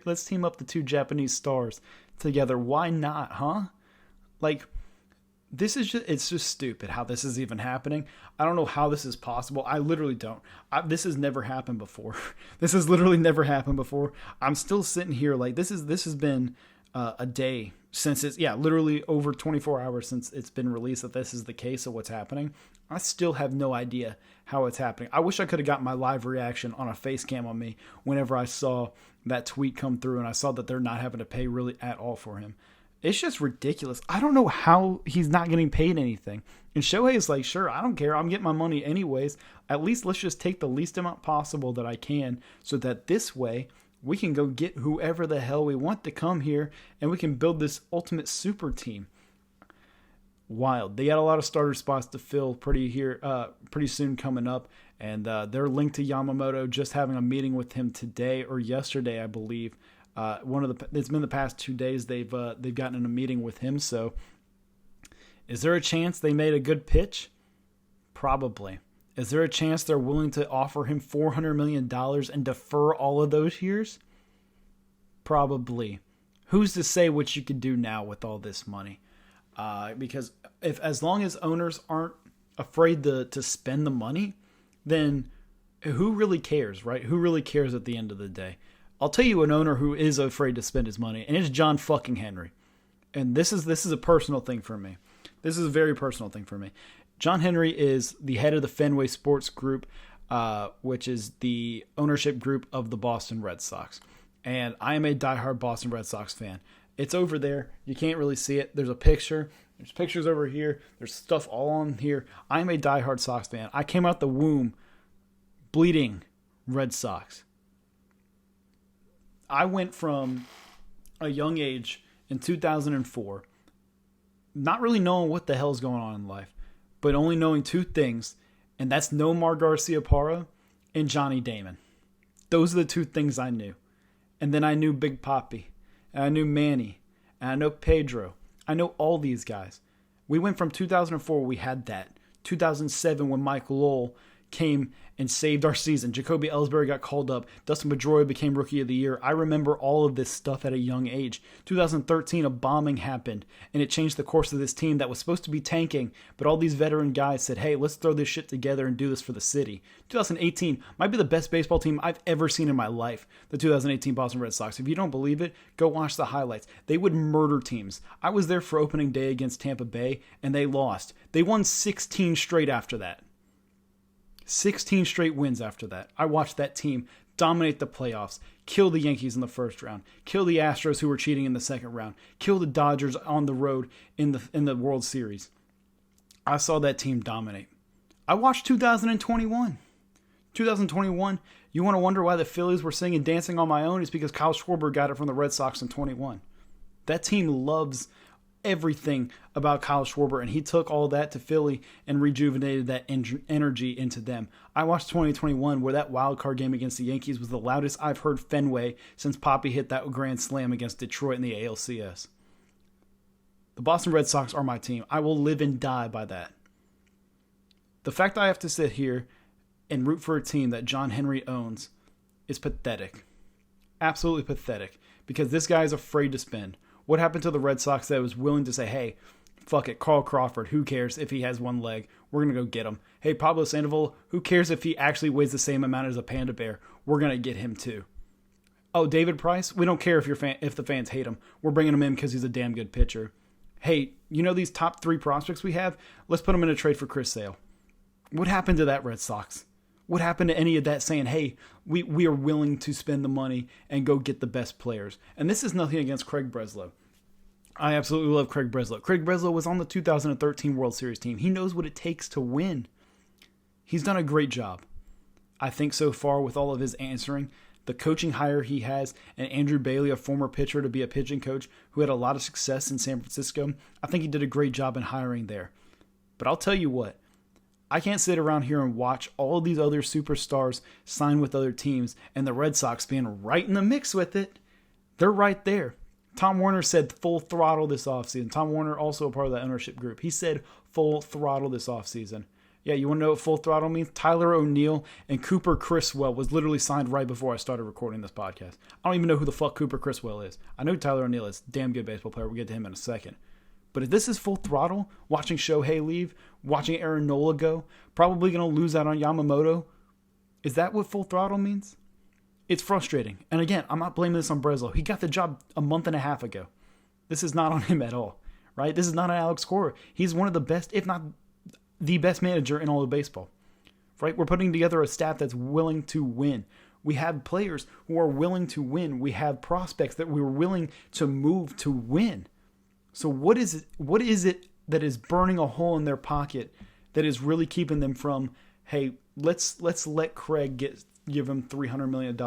Let's team up the two Japanese stars together. Why not, huh? Like, it's just stupid how this is even happening. I don't know how this is possible. I literally don't. This has never happened before. This has literally never happened before. I'm still sitting here like this has been a day since literally over 24 hours since it's been released that this is the case of what's happening. I still have no idea how it's happening. I wish I could have got my live reaction on a face cam on me whenever I saw that tweet come through and I saw that they're not having to pay really at all for him. It's just ridiculous. I don't know how he's not getting paid anything. And Shohei is like, sure, I don't care. I'm getting my money anyways. At least let's just take the least amount possible that I can so that this way we can go get whoever the hell we want to come here and we can build this ultimate super team. Wild. They got a lot of starter spots to fill pretty soon coming up. And they're linked to Yamamoto just having a meeting with him today or yesterday, I believe. It's been the past 2 days they've gotten in a meeting with him. So is there a chance they made a good pitch? Probably. Is there a chance they're willing to offer him $400 million and defer all of those years? Probably. Who's to say what you could do now with all this money? Because as long as owners aren't afraid to spend the money, then who really cares, right? Who really cares at the end of the day? I'll tell you an owner who is afraid to spend his money, and it's John fucking Henry. And this is a personal thing for me. This is a very personal thing for me. John Henry is the head of the Fenway Sports Group, which is the ownership group of the Boston Red Sox. And I am a diehard Boston Red Sox fan. It's over there. You can't really see it. There's a picture. There's pictures over here. There's stuff all on here. I'm a diehard Sox fan. I came out the womb bleeding Red Sox. I went from a young age in 2004, not really knowing what the hell's going on in life, but only knowing two things, and that's Nomar Garciaparra and Johnny Damon. Those are the two things I knew. And then I knew Big Papi, and I knew Manny, and I know Pedro. I know all these guys. We went from 2004, we had that. 2007, when Mike Lowell came and saved our season. Jacoby Ellsbury got called up. Dustin Pedroia became Rookie of the Year. I remember all of this stuff at a young age. 2013, a bombing happened, and it changed the course of this team that was supposed to be tanking, but all these veteran guys said, hey, let's throw this shit together and do this for the city. 2018 might be the best baseball team I've ever seen in my life, the 2018 Boston Red Sox. If you don't believe it, go watch the highlights. They would murder teams. I was there for opening day against Tampa Bay, and they lost. They won 16 straight after that. 16 straight wins after that. I watched that team dominate the playoffs, kill the Yankees in the first round, kill the Astros who were cheating in the second round, kill the Dodgers on the road in the World Series. I saw that team dominate. I watched 2021. 2021, you want to wonder why the Phillies were singing Dancing on My Own? It's because Kyle Schwarber got it from the Red Sox in 21. That team loves everything about Kyle Schwarber, and he took all that to Philly and rejuvenated that energy into them. I watched 2021 where that wild card game against the Yankees was the loudest I've heard Fenway since Papi hit that grand slam against Detroit in the ALCS. The Boston Red Sox are my team. I will live and die by that. The fact I have to sit here and root for a team that John Henry owns is pathetic. Absolutely pathetic, because this guy is afraid to spend. What happened to the Red Sox that was willing to say, hey, fuck it, Carl Crawford, who cares if he has one leg? We're going to go get him. Hey, Pablo Sandoval, who cares if he actually weighs the same amount as a panda bear? We're going to get him too. Oh, David Price, we don't care if the fans hate him. We're bringing him in because he's a damn good pitcher. Hey, you know these top 3 prospects we have? Let's put them in a trade for Chris Sale. What happened to that Red Sox? What happened to any of that saying, hey, we are willing to spend the money and go get the best players? And this is nothing against Craig Breslow. I absolutely love Craig Breslow. Craig Breslow was on the 2013 World Series team. He knows what it takes to win. He's done a great job. I think so far with all of his answering, the coaching hire he has, and Andrew Bailey, a former pitcher, to be a pitching coach who had a lot of success in San Francisco, I think he did a great job in hiring there. But I'll tell you what, I can't sit around here and watch all of these other superstars sign with other teams and the Red Sox being right in the mix with it. They're right there. Tom Werner said full throttle this offseason. Tom Werner, also a part of that ownership group. He said full throttle this offseason. Yeah, you want to know what full throttle means? Tyler O'Neill and Cooper Criswell was literally signed right before I started recording this podcast. I don't even know who the fuck Cooper Criswell is. I know Tyler O'Neill is a damn good baseball player. We'll get to him in a second. But if this is full throttle, watching Shohei leave, watching Aaron Nola go, probably going to lose out on Yamamoto, is that what full throttle means? It's frustrating. And again, I'm not blaming this on Breslow. He got the job a month and a half ago. This is not on him at all, right? This is not on Alex Cora. He's one of the best, if not the best manager in all of baseball, right? We're putting together a staff that's willing to win. We have players who are willing to win. We have prospects that we're willing to move to win. So what is it that is burning a hole in their pocket that is really keeping them from, hey, let's let Craig give him $300 million.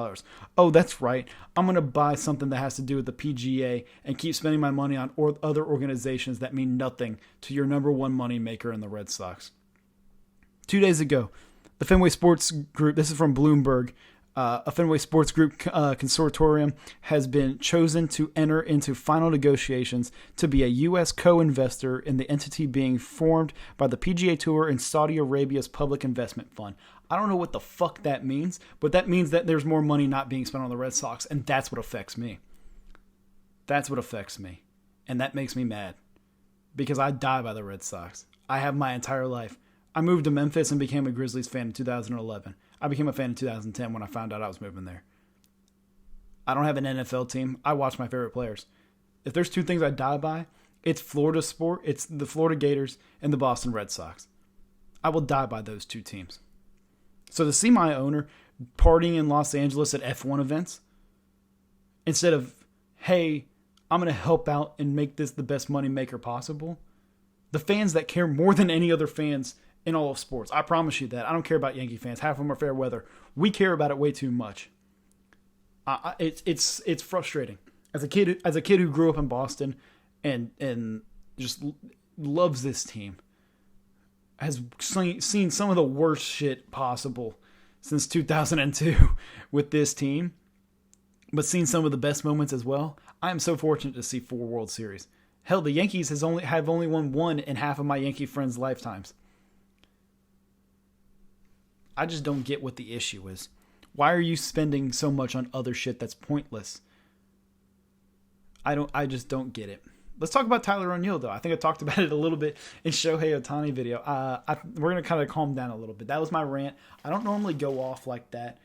Oh, that's right. I'm going to buy something that has to do with the PGA and keep spending my money on other organizations that mean nothing to your number one money maker in the Red Sox. 2 days ago, the Fenway Sports Group, this is from Bloomberg, a Fenway Sports Group consortium has been chosen to enter into final negotiations to be a U.S. co-investor in the entity being formed by the PGA Tour and Saudi Arabia's Public Investment Fund. I don't know what the fuck that means, but that means that there's more money not being spent on the Red Sox, and that's what affects me. That's what affects me, and that makes me mad because I die by the Red Sox. I have my entire life. I moved to Memphis and became a Grizzlies fan in 2011. I became a fan in 2010 when I found out I was moving there. I don't have an NFL team. I watch my favorite players. If there's two things I die by, it's Florida sport, it's the Florida Gators and the Boston Red Sox. I will die by those two teams. So to see my owner partying in Los Angeles at F1 events, instead of, hey, I'm going to help out and make this the best money maker possible, the fans that care more than any other fans in all of sports, I promise you that. I don't care about Yankee fans. Half of them are fair weather. We care about it way too much. It's frustrating. As a kid who grew up in Boston and just loves this team, has seen some of the worst shit possible since 2002 with this team, but seen some of the best moments as well. I am so fortunate to see 4 World Series. Hell, the Yankees have only won 1 in half of my Yankee friends' lifetimes. I just don't get what the issue is. Why are you spending so much on other shit that's pointless? I just don't get it. Let's talk about Tyler O'Neill, though. I think I talked about it a little bit in Shohei Ohtani video. We're going to kind of calm down a little bit. That was my rant. I don't normally go off like that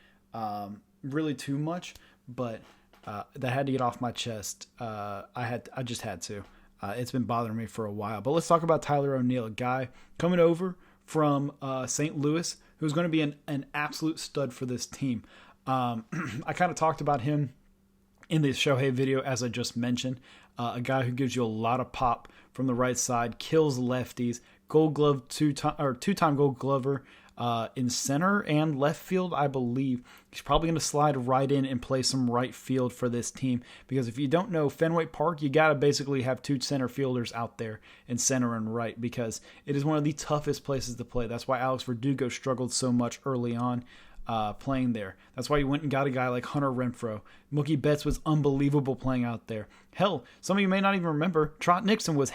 really too much, but that had to get off my chest. I just had to. It's been bothering me for a while. But let's talk about Tyler O'Neill, a guy coming over from St. Louis who's going to be an absolute stud for this team. I kind of talked about him in the Shohei video, as I just mentioned. A guy who gives you a lot of pop from the right side, kills lefties, Gold Glove two-time Gold Glover in center and left field, I believe. He's probably going to slide right in and play some right field for this team because if you don't know, Fenway Park, you got to basically have 2 center fielders out there in center and right because it is one of the toughest places to play. That's why Alex Verdugo struggled so much early on playing there. That's why you went and got a guy like Hunter Renfroe. Mookie Betts was unbelievable playing out there. Hell, some of you may not even remember, Trot Nixon was a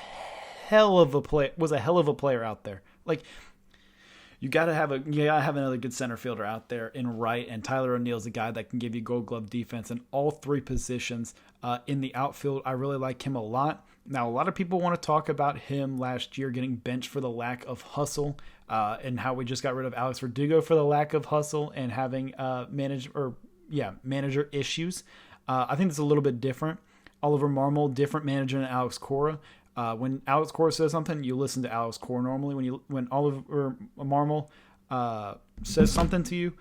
hell of a player out there. Like, you gotta have another good center fielder out there in right, and Tyler O'Neill's a guy that can give you Gold Glove defense in all 3 positions. In the outfield, I really like him a lot. Now, a lot of people want to talk about him last year getting benched for the lack of hustle, and how we just got rid of Alex Verdugo for the lack of hustle and having manager issues. I think it's a little bit different. Oliver Marmol, different manager than Alex Cora. When Alex Cora says something, you listen to Alex Cora normally. When Oliver Marmol says something to you,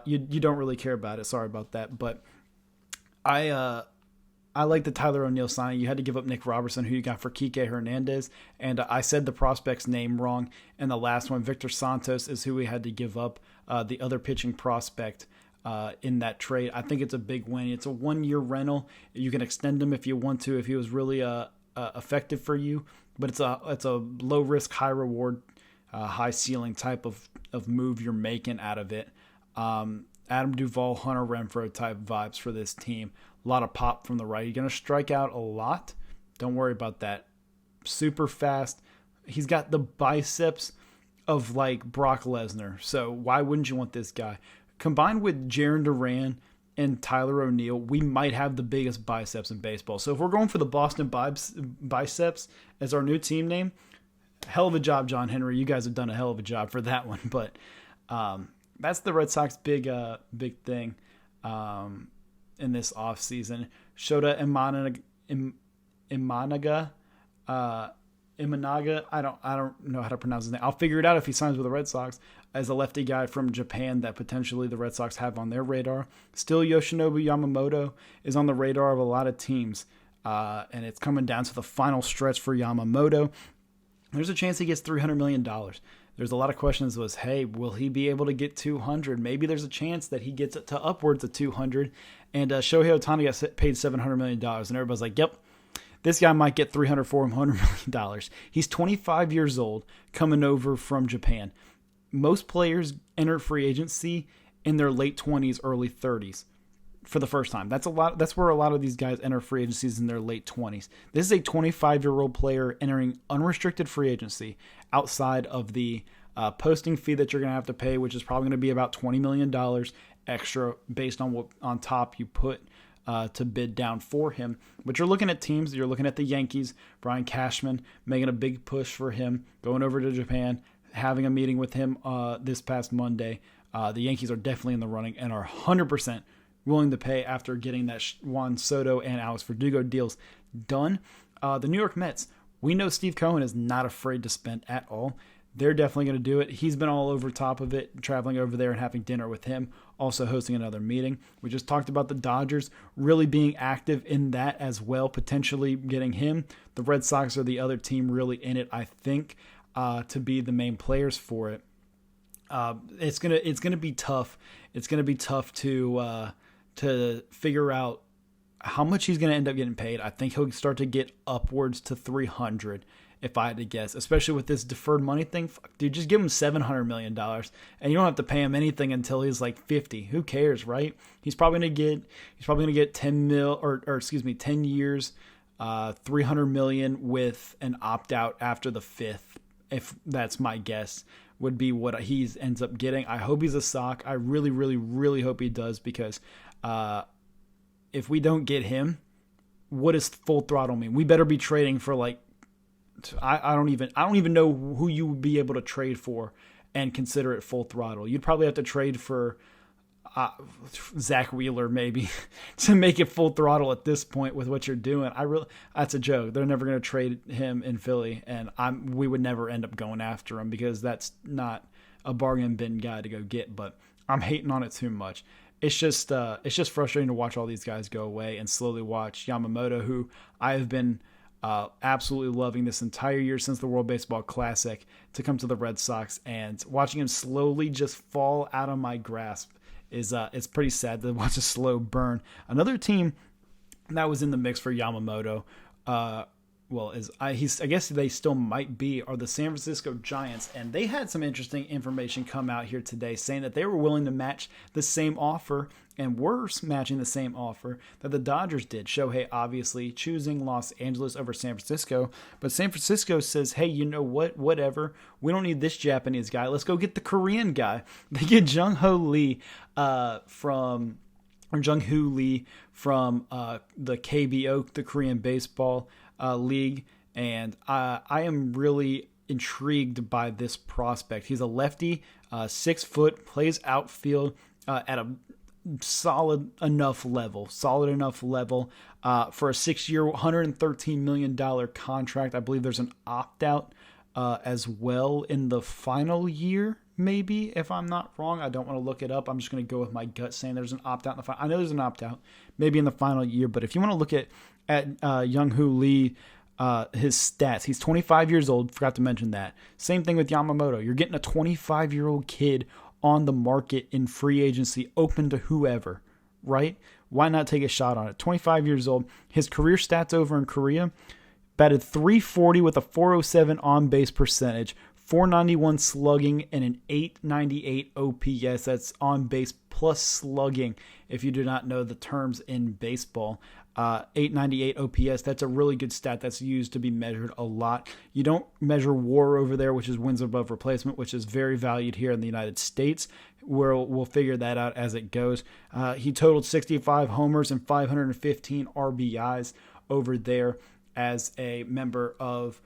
you don't really care about it. Sorry about that. But I I like the Tyler O'Neill signing. You had to give up Nick Robertson, who you got for Kike Hernandez. And I said the prospect's name wrong. And the last one, Victor Santos, is who we had to give up, the other pitching prospect in that trade. I think it's a big win. It's a 1-year rental. You can extend him if you want to, if he was really effective for you. But it's a low risk, high reward, high ceiling type of move you're making out of it. Adam Duvall, Hunter Renfroe type vibes for this team. A lot of pop from the right. You're going to strike out a lot. Don't worry about that. Super fast. He's got the biceps of like Brock Lesnar. So why wouldn't you want this guy? Combined with Jarren Duran and Tyler O'Neill, we might have the biggest biceps in baseball. So if we're going for the Boston Biceps as our new team name, hell of a job, John Henry. You guys have done a hell of a job for that one. But that's the Red Sox big thing in this offseason. Shota Imanaga, I don't know how to pronounce his name. I'll figure it out if he signs with the Red Sox, as a lefty guy from Japan that potentially the Red Sox have on their radar. Still, Yoshinobu Yamamoto is on the radar of a lot of teams, and it's coming down to the final stretch for Yamamoto. There's a chance he gets $300 million. There's a lot of questions was, hey, will he be able to get 200? Maybe there's a chance that he gets it to upwards of 200. And Shohei Ohtani got paid $700 million. And everybody's like, yep, this guy might get $400 million. He's 25 years old, coming over from Japan. Most players enter free agency in their late 20s, early 30s. For the first time. That's where a lot of these guys enter free agencies in their late 20s. This is a 25-year-old player entering unrestricted free agency outside of the posting fee that you're going to have to pay, which is probably going to be about $20 million extra based on what on top you put to bid down for him. But you're looking at teams. You're looking at the Yankees, Brian Cashman, making a big push for him, going over to Japan, having a meeting with him this past Monday. The Yankees are definitely in the running and are 100% willing to pay after getting that Juan Soto and Alex Verdugo deals done. The New York Mets, we know Steve Cohen is not afraid to spend at all. They're definitely going to do it. He's been all over top of it, traveling over there and having dinner with him, also hosting another meeting. We just talked about the Dodgers really being active in that as well, potentially getting him. The Red Sox are the other team really in it, I think, to be the main players for it. It's gonna be tough. It's gonna be tough to figure out how much he's going to end up getting paid. I think he'll start to get upwards to 300 if I had to guess, especially with this deferred money thing. Dude, just give him $700 million and you don't have to pay him anything until he's like 50. Who cares, right? He's probably going to get 10 years, 300 million with an opt out after the 5th. If that's my guess, would be what he ends up getting. I hope he's a Sox. I really, really, really hope he does, because if we don't get him, what does full throttle mean? We better be trading for like, I don't even know who you would be able to trade for and consider it full throttle. You'd probably have to trade for Zach Wheeler maybe to make it full throttle at this point with what you're doing. That's a joke. They're never going to trade him in Philly, and we would never end up going after him because that's not a bargain bin guy to go get. But I'm hating on it too much. It's just frustrating to watch all these guys go away and slowly watch Yamamoto, who I have been absolutely loving this entire year since the World Baseball Classic, to come to the Red Sox, and watching him slowly just fall out of my grasp is it's pretty sad to watch a slow burn. Another team that was in the mix for Yamamoto, I guess they still might be, are the San Francisco Giants, and they had some interesting information come out here today saying that they were willing to match the same offer, and were matching the same offer that the Dodgers did. Shohei obviously choosing Los Angeles over San Francisco, but San Francisco says, hey, you know what? Whatever. We don't need this Japanese guy. Let's go get the Korean guy. They get Jung-Hoo Lee from the KBO, the Korean Baseball League, and I am really intrigued by this prospect. He's a lefty, 6 foot, plays outfield at a solid enough level for a 6-year, $113 million contract. I believe there's an opt-out as well in the final year. maybe, if I'm not wrong. I don't want to look it up. I'm just going to go with my gut saying there's an opt-out in the final. I know there's an opt-out maybe in the final year, but if you want to look at Young-Hoo Lee, his stats, he's 25 years old. Forgot to mention that. Same thing with Yamamoto. You're getting a 25-year-old kid on the market in free agency, open to whoever, right? Why not take a shot on it? 25 years old. His career stats over in Korea, batted .340 with a .407 on-base percentage, .491 slugging, and an .898 OPS. That's on-base plus slugging, if you do not know the terms in baseball. .898 OPS, that's a really good stat that's used to be measured a lot. You don't measure WAR over there, which is wins above replacement, which is very valued here in the United States. We'll figure that out as it goes. He totaled 65 homers and 515 RBIs over there as a member of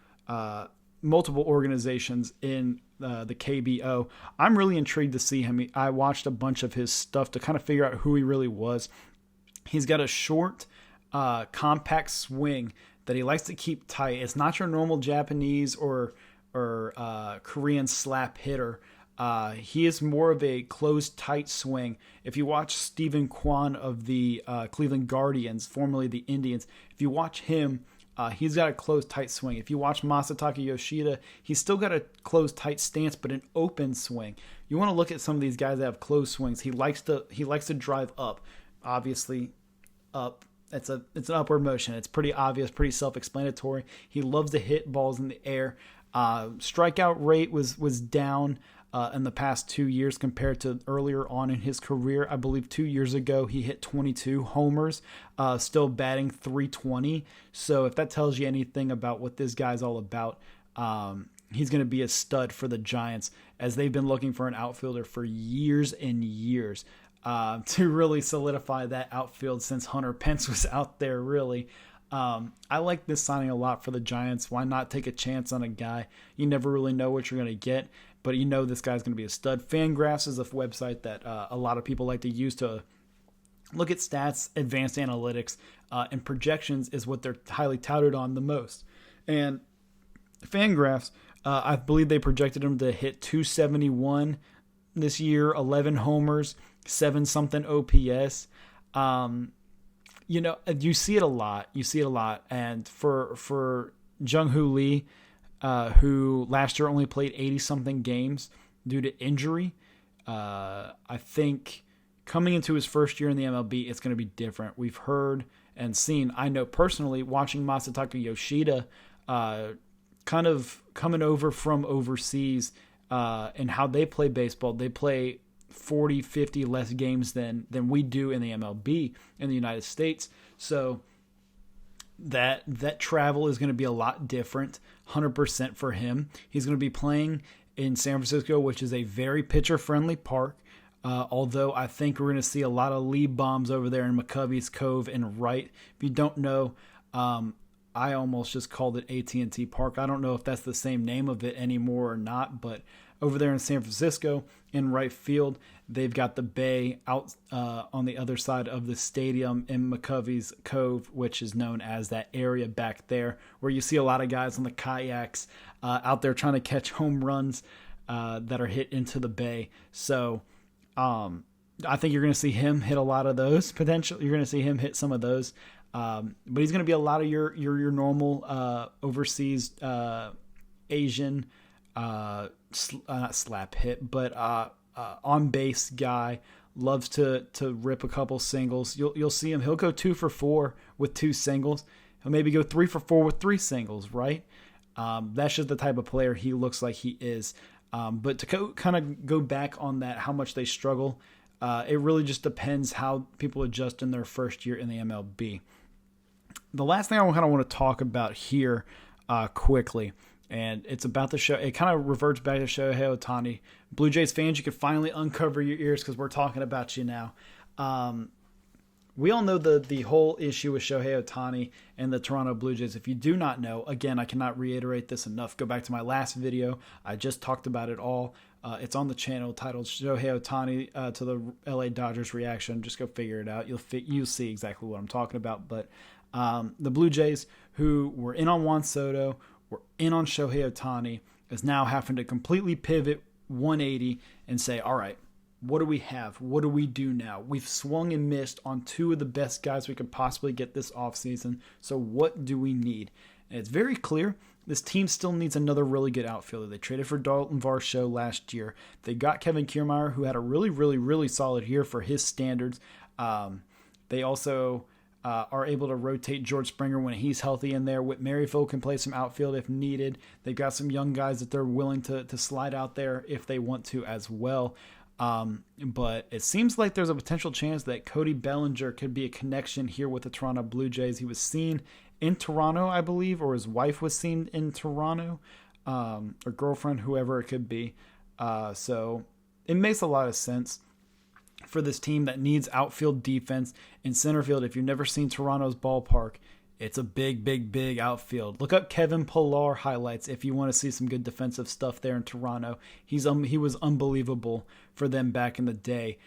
multiple organizations in the KBO. I'm really intrigued to see him. I watched a bunch of his stuff to kind of figure out who he really was. He's got a short, compact swing that he likes to keep tight. It's not your normal Japanese or Korean slap hitter. He is more of a closed, tight swing. If you watch Stephen Kwan of the Cleveland Guardians, formerly the Indians, if you watch him, he's got a closed, tight swing. If you watch Masataka Yoshida, he's still got a closed, tight stance, but an open swing. You want to look at some of these guys that have closed swings. He likes to drive up. Obviously, up. It's an upward motion. It's pretty obvious, pretty self-explanatory. He loves to hit balls in the air. Strikeout rate was down in the past 2 years compared to earlier on in his career. I believe 2 years ago he hit 22 homers, still batting .320. So if that tells you anything about what this guy's all about, he's going to be a stud for the Giants, as they've been looking for an outfielder for years and years. To really solidify that outfield since Hunter Pence was out there, really. I like this signing a lot for the Giants. Why not take a chance on a guy? You never really know what you're going to get, but you know this guy's going to be a stud. Fangraphs is a website that a lot of people like to use to look at stats, advanced analytics, and projections is what they're highly touted on the most. And Fangraphs, I believe they projected him to hit 271 this year, 11 homers, 7-something OPS. You see it a lot. And for Jung-Hoo Lee, who last year only played 80-something games due to injury, I think coming into his first year in the MLB, it's going to be different. We've heard and seen, I know personally, watching Masataka Yoshida kind of coming over from overseas and how they play baseball. They play 40, 50 less games than we do in the MLB in the United States. So that travel is going to be a lot different, 100% for him. He's going to be playing in San Francisco, which is a very pitcher-friendly park. Although I think we're going to see a lot of lead bombs over there in McCovey's Cove and Wright. If you don't know, I almost just called it AT&T Park. I don't know if that's the same name of it anymore or not, but over there in San Francisco, in right field, they've got the bay out on the other side of the stadium in McCovey's Cove, which is known as that area back there, where you see a lot of guys on the kayaks out there trying to catch home runs that are hit into the bay. So I think you're going to see him hit a lot of those. Potentially, you're going to see him hit some of those. But he's going to be a lot of your normal overseas Asian not slap hit, but on base guy. Loves to rip a couple singles. You'll see him. He'll go 2 for 4 with 2 singles. He'll maybe go 3 for 4 with 3 singles. Right? That's just the type of player he looks like he is. But to kind of go back on that, how much they struggle, it really just depends how people adjust in their first year in the MLB. The last thing I kind of want to talk about here quickly, and it's about the show. It kind of reverts back to Shohei Ohtani. Blue Jays fans, you can finally uncover your ears because we're talking about you now. We all know the whole issue with Shohei Ohtani and the Toronto Blue Jays. If you do not know, again, I cannot reiterate this enough. Go back to my last video. I just talked about it all. It's on the channel titled Shohei Ohtani to the LA Dodgers reaction. Just go figure it out. You'll see exactly what I'm talking about. But the Blue Jays, who were in on Juan Soto, were in on Shohei Ohtani, is now having to completely pivot 180 and say, all right, what do we have? What do we do now? We've swung and missed on two of the best guys we could possibly get this offseason. So what do we need? And it's very clear this team still needs another really good outfielder. They traded for Dalton Varsho last year. They got Kevin Kiermaier, who had a really, really, really solid year for his standards. They also are able to rotate George Springer when he's healthy in there. Whit Merrifield can play some outfield if needed. They've got some young guys that they're willing to slide out there if they want to as well. But it seems like there's a potential chance that Cody Bellinger could be a connection here with the Toronto Blue Jays. He was seen in Toronto, I believe, or his wife was seen in Toronto, or girlfriend, whoever it could be. So it makes a lot of sense for this team that needs outfield defense and center field. If you've never seen Toronto's ballpark, it's a big, big, big outfield. Look up Kevin Pillar highlights if you want to see some good defensive stuff there in Toronto. He was unbelievable for them back in the day.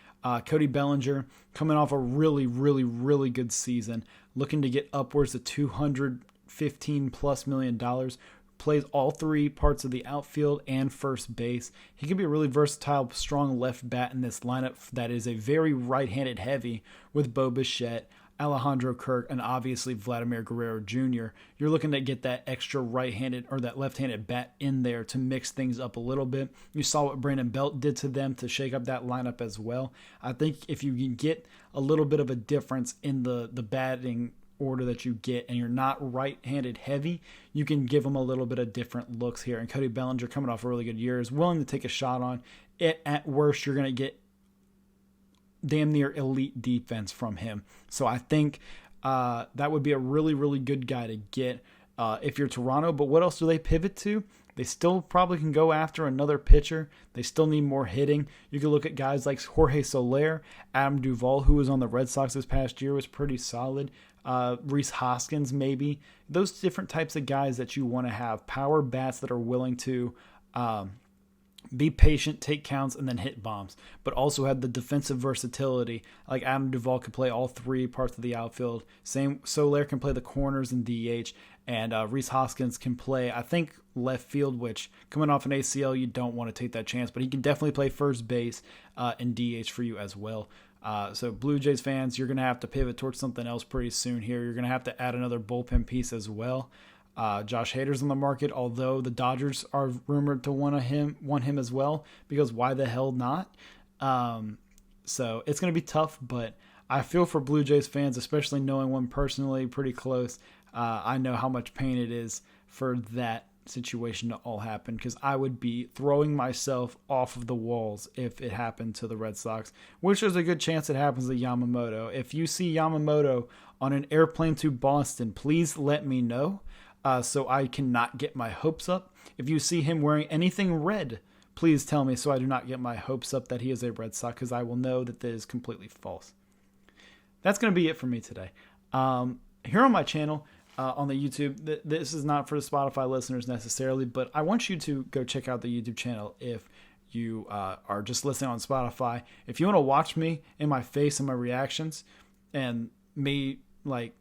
Cody Bellinger coming off a really, really, really good season, looking to get upwards of $215+ million. Plays all three parts of the outfield and first base. He can be a really versatile, strong left bat in this lineup that is a very right-handed heavy with Bo Bichette, Alejandro Kirk, and obviously Vladimir Guerrero Jr. You're looking to get that extra right-handed or that left-handed bat in there to mix things up a little bit. You saw what Brandon Belt did to them to shake up that lineup as well. I think if you can get a little bit of a difference in the batting order that you get and you're not right-handed heavy, you can give them a little bit of different looks here. And Cody Bellinger, coming off a really good year, is willing to take a shot on it. At worst, you're going to get damn near elite defense from him. So I think that would be a really, really good guy to get if you're Toronto. But what else do they pivot to? They still probably can go after another pitcher. They still need more hitting. You can look at guys like Jorge Soler, Adam Duvall, who was on the Red Sox this past year, was pretty solid. Rhys Hoskins, maybe. Those different types of guys that you want to have. Power bats that are willing to be patient, take counts, and then hit bombs, but also have the defensive versatility. Like Adam Duvall could play all three parts of the outfield. Same, Soler can play the corners and DH, and Rhys Hoskins can play, I think, left field, which coming off an ACL, you don't want to take that chance, but he can definitely play first base and DH for you as well. So Blue Jays fans, you're going to have to pivot towards something else pretty soon here. You're going to have to add another bullpen piece as well. Josh Hader's on the market, although the Dodgers are rumored to want him as well, because why the hell not? So it's going to be tough, but I feel for Blue Jays fans, especially knowing one personally pretty close. I know how much pain it is for that situation to all happen, because I would be throwing myself off of the walls if it happened to the Red Sox, which there's a good chance it happens to Yamamoto. If you see Yamamoto on an airplane to Boston, please let me know so I cannot get my hopes up. If you see him wearing anything red, please tell me so I do not get my hopes up that he is a Red Sox, because I will know that is completely false. That's going to be it for me today. Here on my channel, on the YouTube, this is not for the Spotify listeners necessarily, but I want you to go check out the YouTube channel if you are just listening on Spotify. If you want to watch me in my face and my reactions and me like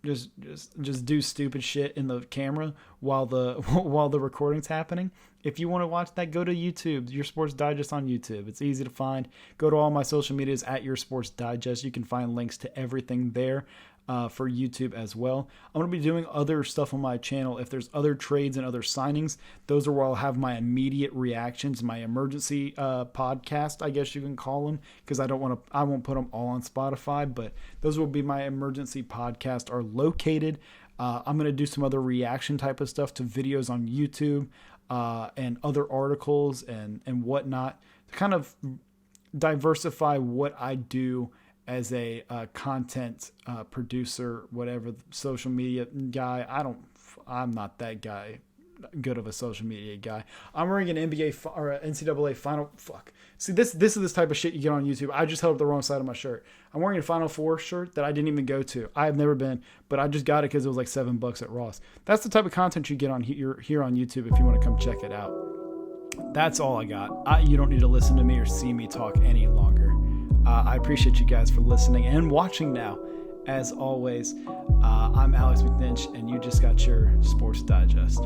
just do stupid shit in the camera while the recording's happening, if you want to watch that, go to YouTube, Your Sports Digest on YouTube. It's easy to find. Go to all my social medias at Your Sports Digest. You can find links to everything there. For YouTube as well. I'm going to be doing other stuff on my channel. If there's other trades and other signings, those are where I'll have my immediate reactions, my emergency podcast, I guess you can call them, because I won't put them all on Spotify, but those will be my emergency podcast are located. I'm going to do some other reaction type of stuff to videos on YouTube and other articles and whatnot to kind of diversify what I do as a content producer, whatever, social media guy. I'm not that guy, good of a social media guy. I'm wearing an NBA or an NCAA final. See, this is this type of shit you get on YouTube. I just held up the wrong side of my shirt. I'm wearing a Final Four shirt that I didn't even go to. I have never been, but I just got it because it was like $7 at Ross. That's the type of content you get on here on YouTube if you want to come check it out. That's all I got. You don't need to listen to me or see me talk any longer. I appreciate you guys for listening and watching now. As always, I'm Alex McNinch, and you just got your Sports Digest.